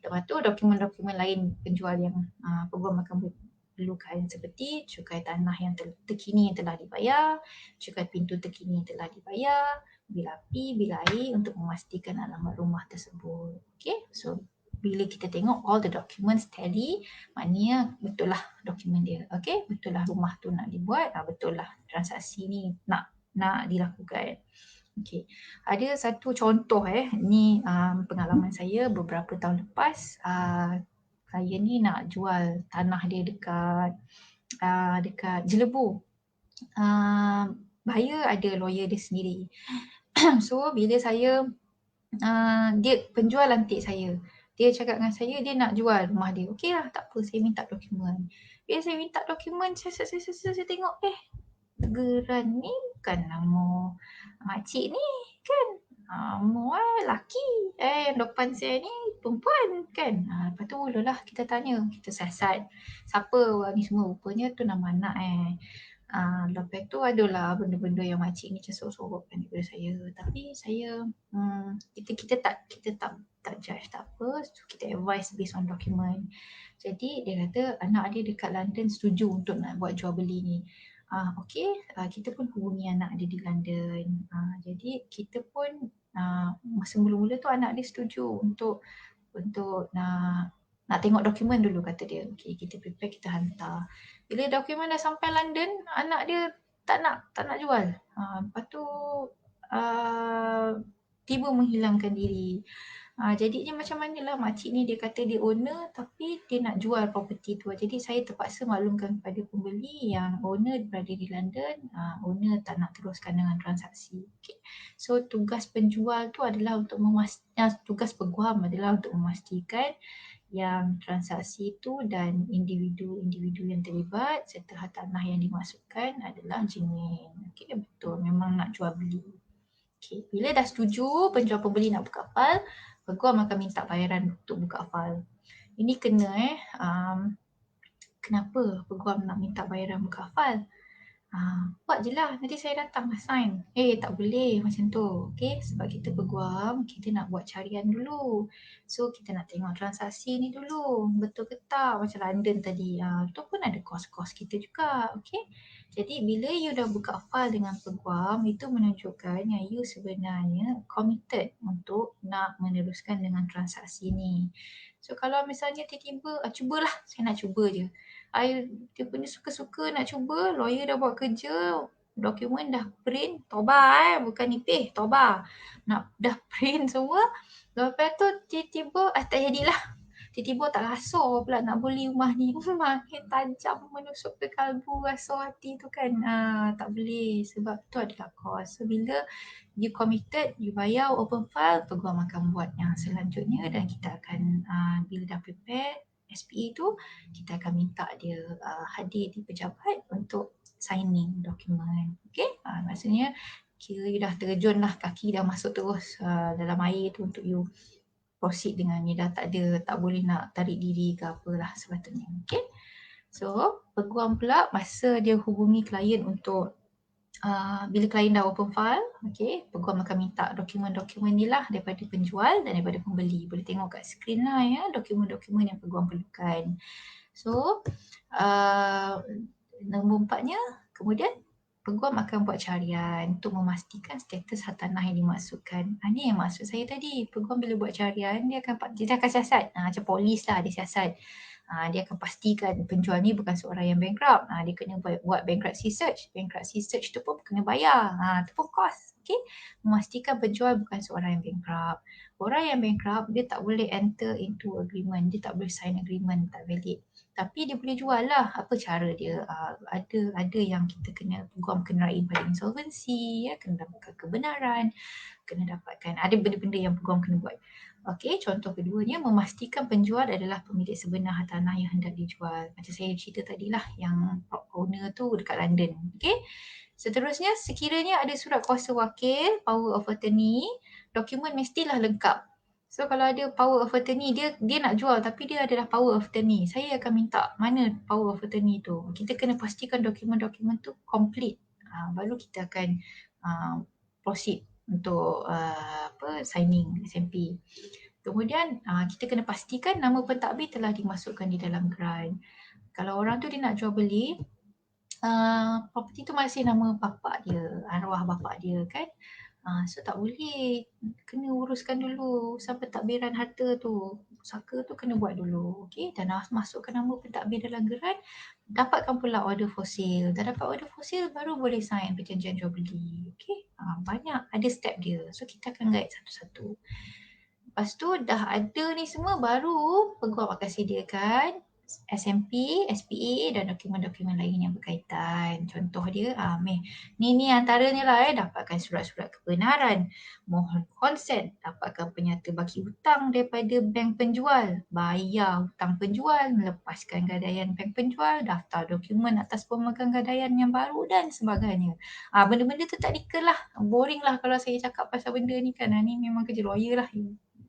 Lepas tu dokumen-dokumen lain penjual yang peguam akan perlukan seperti cukai tanah yang terkini yang telah dibayar, cukai pintu terkini yang telah dibayar, bil api, bil air untuk memastikan alamat rumah tersebut. Okay, so bila kita tengok all the documents tally, maknanya betul lah dokumen dia. Okay, betul lah rumah tu nak dibuat, betul lah transaksi ni nak dilakukan. Okay, ada satu contoh ni pengalaman saya beberapa tahun lepas. Saya ni nak jual tanah dia dekat Jelebu. Buyer ada lawyer dia sendiri. So bila saya dia penjual lantik saya, dia cakap dengan saya dia nak jual rumah dia. Okey lah, tak apa, saya minta dokumen. Bila saya minta dokumen, saya tengok geran ni bukan nama makcik ni kan, nama laki, yang depan saya ni perempuan kan. Lepas tu mulalah kita tanya, kita siasat siapa orang ni semua, rupanya tu nama anak Lepas tu adalah benda-benda yang makcik ni macam sorok-sorokkan daripada saya. Tapi saya, kita tak judge, tak apa. So, kita advise based on document. Jadi dia kata anak dia dekat London setuju untuk nak buat jual beli ni. Okay, kita pun hubungi anak dia di London. Jadi kita pun masa mula-mula tu anak dia setuju untuk nak tengok dokumen dulu, kata dia. Okay, kita prepare, kita hantar. Bila dokumen dah sampai London, anak dia tak nak jual. Lepas tu tiba menghilangkan diri. Jadinya macam manalah makcik ni, dia kata dia owner tapi dia nak jual property tu. Jadi saya terpaksa maklumkan kepada pembeli yang owner berada di London, owner tak nak teruskan dengan transaksi. Okay. So tugas penjual tu adalah untuk tugas peguam adalah untuk memastikan yang transaksi itu dan individu-individu yang terlibat serta hartanah yang dimasukkan adalah genuine. Okay, betul, memang nak jual beli. Okay, bila dah setuju penjual pembeli nak buka file, peguam akan minta bayaran untuk buka file. Ini kena kenapa peguam nak minta bayaran buka file? Buat je lah, nanti saya datang lah sign. Tak boleh macam tu. Okay, sebab kita peguam, kita nak buat carian dulu. So kita nak tengok transaksi ni dulu, betul ke tak, macam London tadi. Tu pun ada kos-kos kita juga. Okay, jadi bila you dah buka file dengan peguam, itu menunjukkan yang you sebenarnya committed untuk nak meneruskan dengan transaksi ni. So kalau misalnya tiba-tiba, cubalah, saya nak cuba je. Dia punya suka-suka nak cuba, lawyer dah buat kerja, dokumen dah print, toba bukan nipih, toba. Dah print semua, lepas tu tiba-tiba tak jadilah. Tiba-tiba tak rasa pula nak beli rumah ni. Makin tajam menusuk ke kalbu, rasa hati tu kan. Tak boleh sebab tu adalah kos. So bila you committed, you bayar open file, peguam akan buat yang selanjutnya dan kita akan bila dah prepare SPA tu, kita akan minta dia hadir di pejabat untuk signing dokumen. Okay, maksudnya kira you dah terjun lah, kaki dah masuk terus dalam air tu untuk you proceed dengan ni, dah tak boleh nak tarik diri ke apalah sepatutnya. Okay, so peguam pula masa dia hubungi klien untuk bila klien dah open file, okay, peguam akan minta dokumen-dokumen ni lah daripada penjual dan daripada pembeli. Boleh tengok kat skrin lah ya, dokumen-dokumen yang peguam perlukan. So, nombor 4-nya, kemudian peguam akan buat carian untuk memastikan status hartanah yang dimasukkan. Ini yang maksud saya tadi, peguam bila buat carian, dia akan siasat. Macam polis lah, dia siasat. Dia akan pastikan penjual ni bukan seorang yang bankrupt. Dia kena buat bankruptcy search. Bankruptcy search tu pun kena bayar. Tu pun cost. Okay? Memastikan penjual bukan seorang yang bankrupt. Orang yang bankrupt, dia tak boleh enter into agreement. Dia tak boleh sign agreement, tak valid. Tapi dia boleh jual lah. Apa cara dia? Ada yang kita peguam kena raih pada insolvency, kena dapatkan kebenaran, kena dapatkan, ada benda-benda yang peguam kena buat. Okey, contoh keduanya, memastikan penjual adalah pemilik sebenar hartanah yang hendak dijual. Macam saya cerita tadi lah, yang owner tu dekat London. Okey, seterusnya, sekiranya ada surat kuasa wakil, power of attorney, dokumen mestilah lengkap. So kalau ada power of attorney, dia nak jual tapi dia adalah power of attorney, saya akan minta mana power of attorney tu. Kita kena pastikan dokumen-dokumen tu complete. Baru kita akan proceed untuk signing SMP. Kemudian kita kena pastikan nama pentadbir telah dimasukkan di dalam grant. Kalau orang tu dia nak jual beli, property tu masih nama bapa dia, arwah bapa dia kan. So tak boleh, kena uruskan dulu sampai pentadbiran harta tu. Saka tu kena buat dulu. Okay? Dan masukkan nama pentadbir dalam grant, dapatkan pula order for sale. Dah dapat order for sale, baru boleh sign perjanjian jual beli. Okay? Banyak ada step dia. So kita akan guide satu-satu. Lepas tu dah ada ni semua, baru peguam akan sediakan SMP, SPA dan dokumen-dokumen lain yang berkaitan. Contoh dia, ni antaranya lah dapatkan surat-surat kebenaran, mohon konsen, dapatkan penyata baki hutang daripada bank penjual, bayar hutang penjual, melepaskan gadaian bank penjual, daftar dokumen atas pemegang gadaian yang baru dan sebagainya. Benda-benda tu taktikal lah, boring lah kalau saya cakap pasal benda ni kan. Ni memang kerja lawyer lah,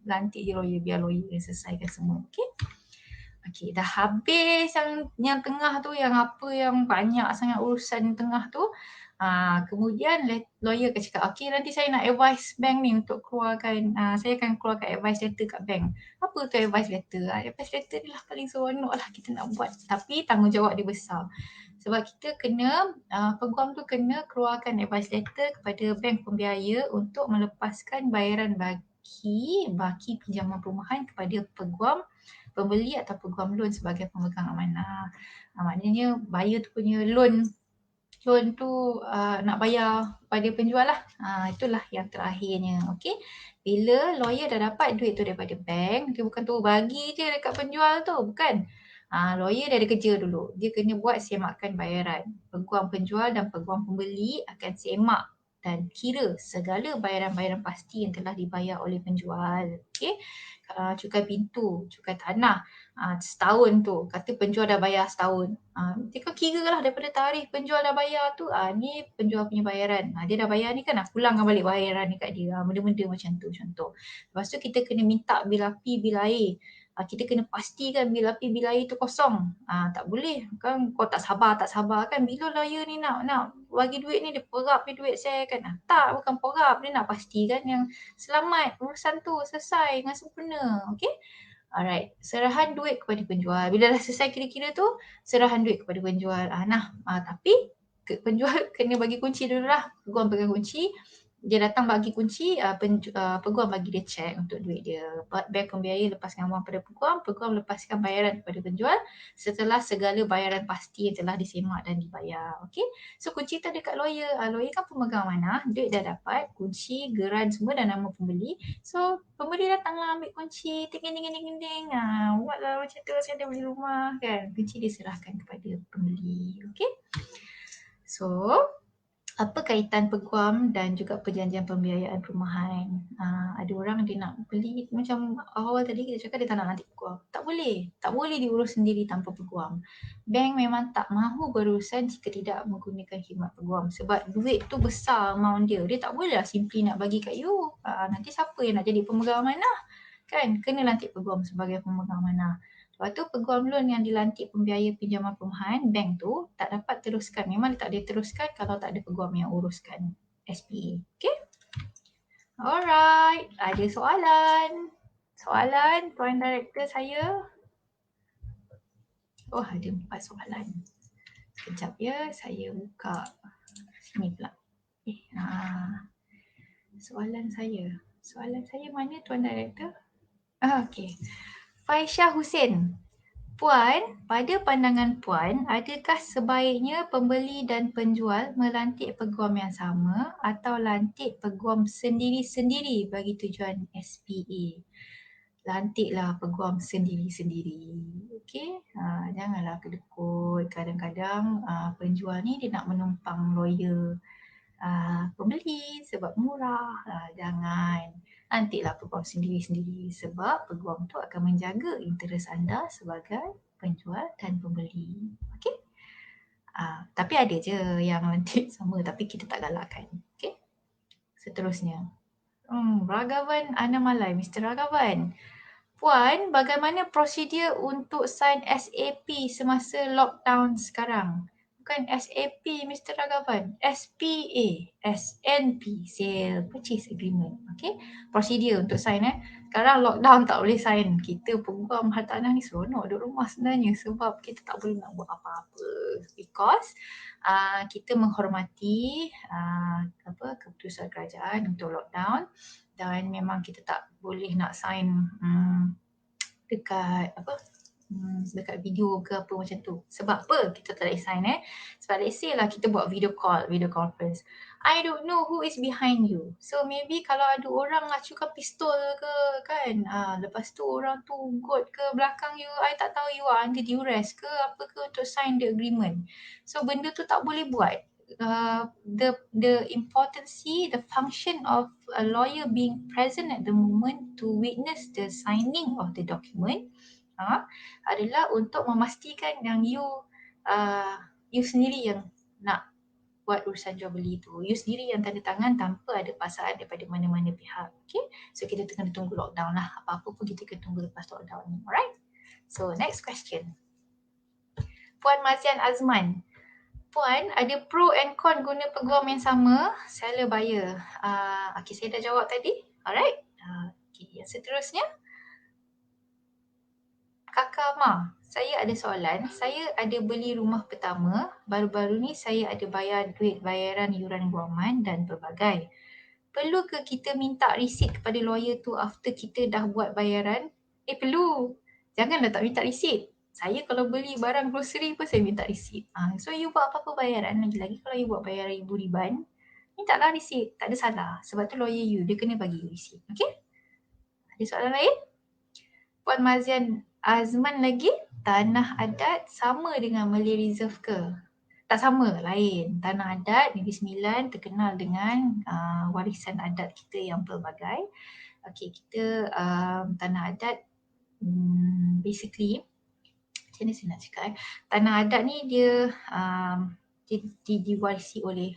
lantik je lawyer, biar lawyer selesaikan semua. Okay? Okey, dah habis yang tengah tu, yang apa yang banyak sangat urusan tengah tu, kemudian lawyer akan cakap, "Okey, nanti saya nak advice bank ni untuk keluarkan, saya akan keluarkan advice letter kat bank." Apa tu advice letter? Advice letter ni lah paling seronok lah kita nak buat, tapi tanggungjawab dia besar. Sebab kita kena, peguam tu kena keluarkan advice letter kepada bank pembiaya untuk melepaskan bayaran baki pinjaman perumahan kepada peguam pembeli atau peguam loan sebagai pemegang amanah. Maknanya buyer tu punya loan tu nak bayar pada penjual lah. Itulah yang terakhirnya. Okay. Bila lawyer dah dapat duit tu daripada bank, dia bukan tu bagi je dekat penjual tu. Bukan. Lawyer dah ada kerja dulu. Dia kena buat semakan bayaran. Peguam penjual dan peguam pembeli akan semak dan kira segala bayaran-bayaran pasti yang telah dibayar oleh penjual. Okay. Cukai pintu, cukai tanah, setahun tu. Kata penjual dah bayar setahun. Dia kan kira lah daripada tarikh penjual dah bayar tu, ni penjual punya bayaran. Dia dah bayar ni kan, pulangkan balik bayaran ni kat dia. Benda-benda macam tu contoh. Lepas tu kita kena minta bil api, bil air. Kita kena pastikan bil api, bil air tu kosong. Tak boleh kan, kau tak sabar kan. Bila lawyer ni nak bagi duit ni, dia perap je duit saya kan. Tak, bukan perap. Dia nak pastikan yang selamat urusan tu selesai dengan sempurna. Okay. Alright, serahan duit kepada penjual. Bila dah selesai kira-kira tu, serahan duit kepada penjual. Tapi penjual kena bagi kunci dulu lah. Peguam pegang kunci. Dia datang bagi kunci, peguam bagi dia cek untuk duit dia. Bank pembiaya lepaskan wang pada peguam lepaskan bayaran kepada penjual setelah segala bayaran pasti yang telah disemak dan dibayar. Okay? So kunci tu dekat lawyer. Lawyer kan pemegang amanah, duit dah dapat, kunci, geran semua dan nama pembeli. So pembeli datanglah ambil kunci, ting. Buatlah macam tu, saya dah beli rumah kan. Kunci diserahkan kepada pembeli. Okay? So apa kaitan peguam dan juga perjanjian pembiayaan perumahan? Ada orang dia nak beli, macam awal tadi kita cakap dia tak nak lantik peguam. Tak boleh diurus sendiri tanpa peguam. Bank memang tak mahu berurusan jika tidak menggunakan khidmat peguam sebab duit tu besar amount dia. Dia tak boleh lah simply nak bagi kat you. Nanti siapa yang nak jadi pemegang amanah? Kan, kena lantik peguam sebagai pemegang amanah. Lepas tu peguam loan yang dilantik pembiaya pinjaman perumahan, bank tu tak dapat teruskan. Memang dia tak boleh teruskan kalau tak ada peguam yang uruskan SPA. Okay? Alright. Ada soalan? Soalan Tuan Director saya? Oh, ada 4 soalan. Sekejap ya, saya buka sini pula. Soalan saya mana Tuan Director? Okay. Faisha Hussein. Puan, pada pandangan Puan, adakah sebaiknya pembeli dan penjual melantik peguam yang sama atau lantik peguam sendiri-sendiri bagi tujuan SPA? Lantiklah peguam sendiri-sendiri. Okey? Janganlah kedekut. Kadang-kadang penjual ni dia nak menumpang lawyer pembeli sebab murah. Jangan. Nantilah peguam sendiri-sendiri sebab peguam tu akan menjaga interes anda sebagai penjual dan pembeli. Okey? Tapi ada je yang nanti sama tapi kita tak galakkan. Okey? Seterusnya. Ragavan Anamalai, Mr. Ragavan. Puan, bagaimana prosedur untuk sign SAP semasa lockdown sekarang? Bukan SAP, Mr. Ragavan. SPA. SNP. Sale Purchase Agreement. Okay. Prosedur untuk sign. Sekarang lockdown tak boleh sign. Kita peguam hartanah ni seronok duduk rumah sebenarnya sebab kita tak boleh nak buat apa-apa. Because kita menghormati keputusan kerajaan untuk lockdown dan memang kita tak boleh nak sign dekat dekat video ke apa macam tu. Sebab apa kita tak boleh sign sebab let's say lah kita buat video conference. I don't know who is behind you. So maybe kalau ada orang acukan pistol ke kan, lepas tu orang tu got ke belakang you, I tak tahu you are under duress ke apa ke untuk sign the agreement. So benda tu tak boleh buat. The importancy, the function of a lawyer being present at the moment to witness the signing of the document adalah untuk memastikan yang you sendiri yang nak buat urusan jual beli tu. You sendiri yang tanda tangan tanpa ada paksaan daripada mana-mana pihak. Okay? So kita kena tunggu lockdown lah. Apa-apa pun kita kena tunggu lepas lockdown ni. Alright? So next question. Puan Mazian Azman. Puan, ada pro and con guna peguam yang sama, seller buyer. Okay, saya dah jawab tadi. Alright. Okay, yang seterusnya. Kakak Ma, saya ada soalan. Saya ada beli rumah pertama. Baru-baru ni saya ada bayar duit bayaran yuran guaman dan pelbagai. Perlu ke kita minta resit kepada lawyer tu after kita dah buat bayaran? Perlu. Janganlah tak minta resit. Saya kalau beli barang grocery pun saya minta resit. So you buat apa-apa bayaran, lagi-lagi kalau you buat bayaran ibu riban, mintalah resit. Tak ada salah. Sebab tu lawyer you, dia kena bagi resit. Okay? Ada soalan lain? Puan Mazian Azman lagi, tanah adat sama dengan Malay Reserve ke? Tak sama, lain. Tanah adat Negeri Sembilan terkenal dengan warisan adat kita yang pelbagai. Okay, kita tanah adat basically, macam mana saya nak cakap tanah adat ni dia diwarisi oleh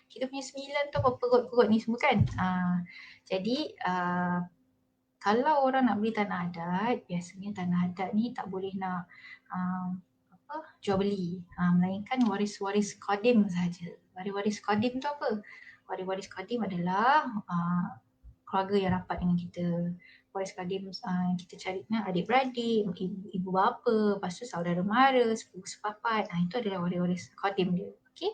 kita punya sembilan tu apa perut-perut ni semua kan. Jadi kalau orang nak beli tanah adat, biasanya tanah adat ni tak boleh nak jual beli, melainkan waris-waris qadim sahaja. Waris-waris qadim tu apa? Waris-waris qadim adalah keluarga yang rapat dengan kita. Waris qadim kita cari adik-beradik, ibu bapa, lepas tu saudara mara, sepupu sepapat. Itu adalah waris-waris qadim dia. Okay?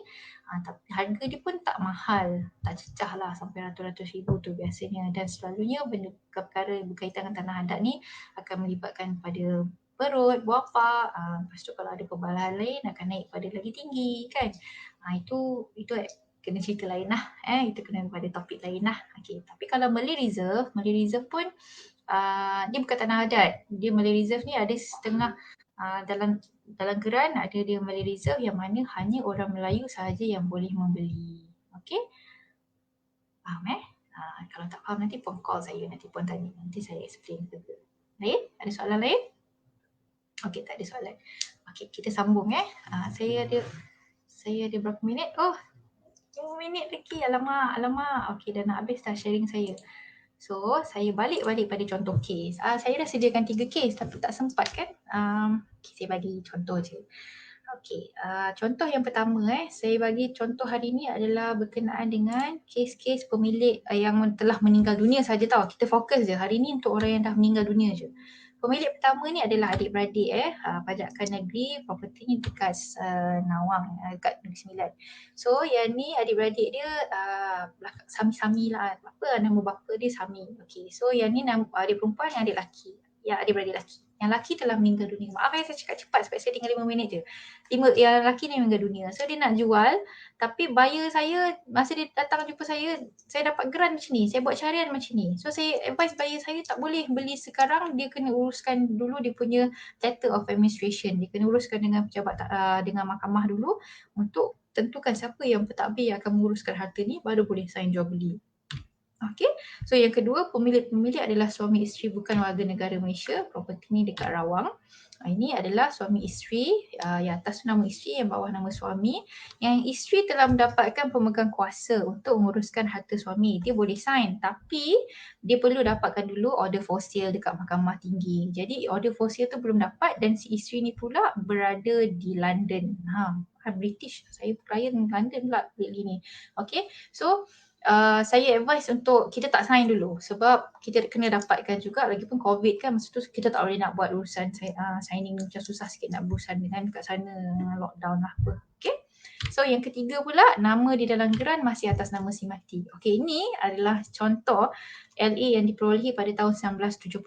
Tapi harga dia pun tak mahal, tak cecah lah sampai ratus-ratus ribu tu biasanya. Dan selalunya benda perkara berkaitan dengan tanah adat ni akan melibatkan pada perut, buapa, lepas tu kalau ada perbalahan lain akan naik pada lagi tinggi kan. Itu kena cerita lain lah. Itu kena pada topik lain lah. Okay. Tapi kalau Malay Reserve pun dia bukan tanah adat. Dia Malay Reserve ni ada setengah dalam geran ada dia Malay Reserve yang mana hanya orang Melayu sahaja yang boleh membeli. Okay? Faham kalau tak faham nanti pun call saya, nanti pun tanya. Nanti saya explain ke. Lain? Ada soalan lain? Okay, tak ada soalan. Okay, kita sambung Saya ada berapa minit? 5 minit lagi. Alamak. Okay, dah nak habis dah sharing saya. So, saya balik pada contoh kes. Saya dah sediakan 3 kes tapi tak sempat kan. Okay, saya bagi contoh je. Okay, contoh yang pertama saya bagi contoh hari ni adalah berkenaan dengan kes-kes pemilik yang telah meninggal dunia saja tau. Kita fokus je hari ni untuk orang yang dah meninggal dunia je. Pemilik pertama ni adalah adik-beradik pajakan negeri, properti ni dekat Nawang, dekat Negeri Sembilan. So yang ni adik-beradik dia sami-sami lah. Nama bapa dia Sami. Okay, so yang ni adik perempuan, yang adik lelaki. Yang adik-beradik lelaki. Yang lelaki telah meninggal dunia. Maaf saya cakap cepat sebab saya tinggal 5 minit je. Yang lelaki ni meninggal dunia. So dia nak jual, tapi buyer saya masa dia datang jumpa saya dapat geran macam ni. Saya buat carian macam ni. So saya advise buyer saya tak boleh beli sekarang, dia kena uruskan dulu dia punya letter of administration. Dia kena uruskan dengan pejabat dengan mahkamah dulu untuk tentukan siapa yang pentadbir yang akan menguruskan harta ni, baru boleh sign jual beli. Okay, so yang kedua, pemilik adalah suami isteri bukan warga negara Malaysia. Properti ni dekat Rawang. Ini adalah suami isteri, yang atas nama isteri, yang bawah nama suami. Yang isteri telah mendapatkan pemegang kuasa untuk menguruskan harta suami. Dia boleh sign, tapi dia perlu dapatkan dulu order for sale dekat mahkamah tinggi. Jadi order for sale tu belum dapat dan si isteri ni pula berada di London. British, saya klien London pula ni. Okay, so saya advise untuk kita tak sign dulu sebab kita kena dapatkan juga, lagipun COVID kan masa tu kita tak boleh nak buat urusan signing, macam susah sikit nak berurusan dengan kat sana, lockdown lah apa. Okay, so yang ketiga pula, nama di dalam geran masih atas nama si mati. Okay, ini adalah contoh LA yang diperolehi pada tahun 1976.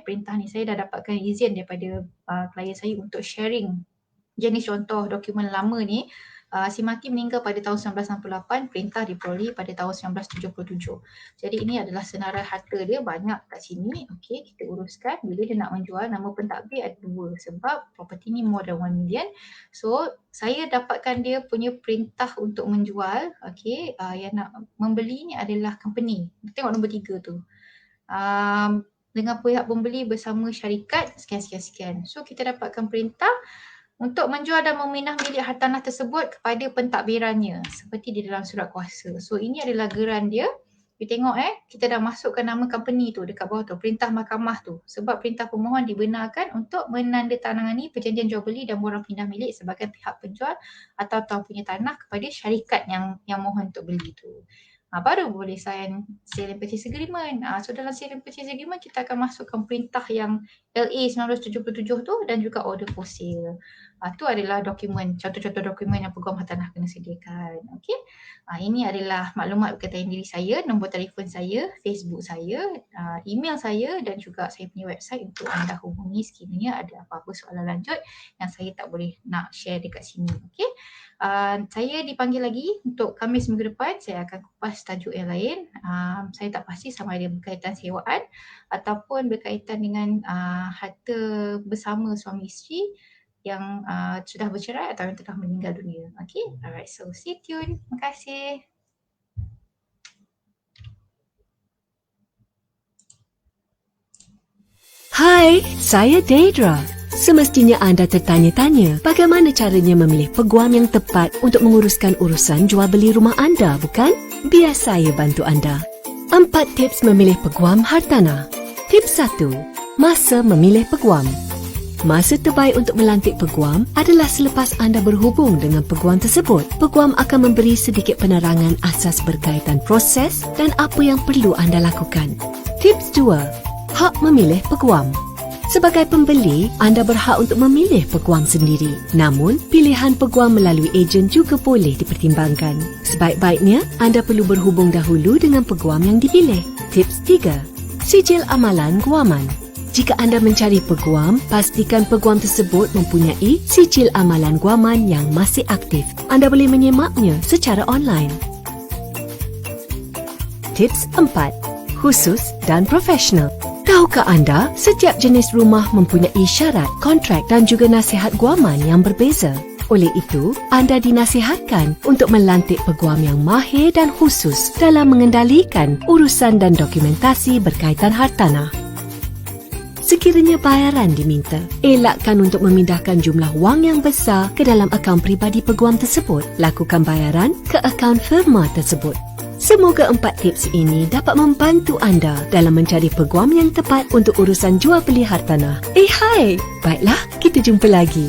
Perintah ni saya dah dapatkan izin daripada klien saya untuk sharing jenis contoh dokumen lama ni. Si mati meninggal pada tahun 1968, perintah diperolehi pada tahun 1977. Jadi ini adalah senarai harta dia banyak kat sini. Okey, kita uruskan. Bila dia nak menjual, nama pentadbir ada 2 sebab property ni more than 1 million. So saya dapatkan dia punya perintah untuk menjual. Okey, yang nak membeli ni adalah company. Tengok nombor 3 tu. Dengan pihak pembeli bersama syarikat sekian. So kita dapatkan perintah untuk menjual dan meminah milik hartanah tersebut kepada pentadbirannya seperti di dalam surat kuasa. So ini adalah geran dia You tengok kita dah masukkan nama company tu dekat bawah tu, perintah mahkamah tu. Sebab perintah pemohon dibenarkan untuk menandatangani perjanjian jual beli dan borang pindah milik sebagai pihak penjual atau tuan punya tanah kepada syarikat yang mohon untuk beli tu. Baru boleh sign sale and purchase agreement. So dalam sale and purchase agreement kita akan masukkan perintah yang LA 1977 tu dan juga order for sale. Tu adalah dokumen, contoh-contoh dokumen yang peguam hartanah kena sediakan. Okey. Ini adalah maklumat berkaitan diri saya, nombor telefon saya, Facebook saya, email saya dan juga saya punya website untuk anda hubungi sekiranya ada apa-apa soalan lanjut yang saya tak boleh nak share dekat sini. Okey. Saya dipanggil lagi untuk Khamis minggu depan. Saya akan kupas tajuk yang lain. Saya tak pasti sama ada berkaitan sewaan ataupun berkaitan dengan harta bersama suami isteri yang sudah bercerai atau yang telah meninggal dunia. Okay, alright, so stay tuned. Terima kasih. Hai, saya Deidra. Semestinya anda tertanya-tanya bagaimana caranya memilih peguam yang tepat untuk menguruskan urusan jual beli rumah anda, bukan? Biar saya bantu anda. 4 tips memilih peguam hartanah. Tips 1. Masa memilih peguam. Masa terbaik untuk melantik peguam adalah selepas anda berhubung dengan peguam tersebut. Peguam akan memberi sedikit penerangan asas berkaitan proses dan apa yang perlu anda lakukan. Tips 2. Hak memilih peguam. Sebagai pembeli, anda berhak untuk memilih peguam sendiri. Namun, pilihan peguam melalui ejen juga boleh dipertimbangkan. Sebaik-baiknya, anda perlu berhubung dahulu dengan peguam yang dipilih. Tips 3. Sijil amalan guaman. Jika anda mencari peguam, pastikan peguam tersebut mempunyai sijil amalan guaman yang masih aktif. Anda boleh menyemaknya secara online. Tips 4. Khusus dan profesional. Tahukah anda, setiap jenis rumah mempunyai syarat, kontrak dan juga nasihat guaman yang berbeza. Oleh itu, anda dinasihatkan untuk melantik peguam yang mahir dan khusus dalam mengendalikan urusan dan dokumentasi berkaitan hartanah. Sekiranya bayaran diminta, elakkan untuk memindahkan jumlah wang yang besar ke dalam akaun peribadi peguam tersebut. Lakukan bayaran ke akaun firma tersebut. Semoga 4 tips ini dapat membantu anda dalam mencari peguam yang tepat untuk urusan jual beli hartanah. Hai! Baiklah, kita jumpa lagi.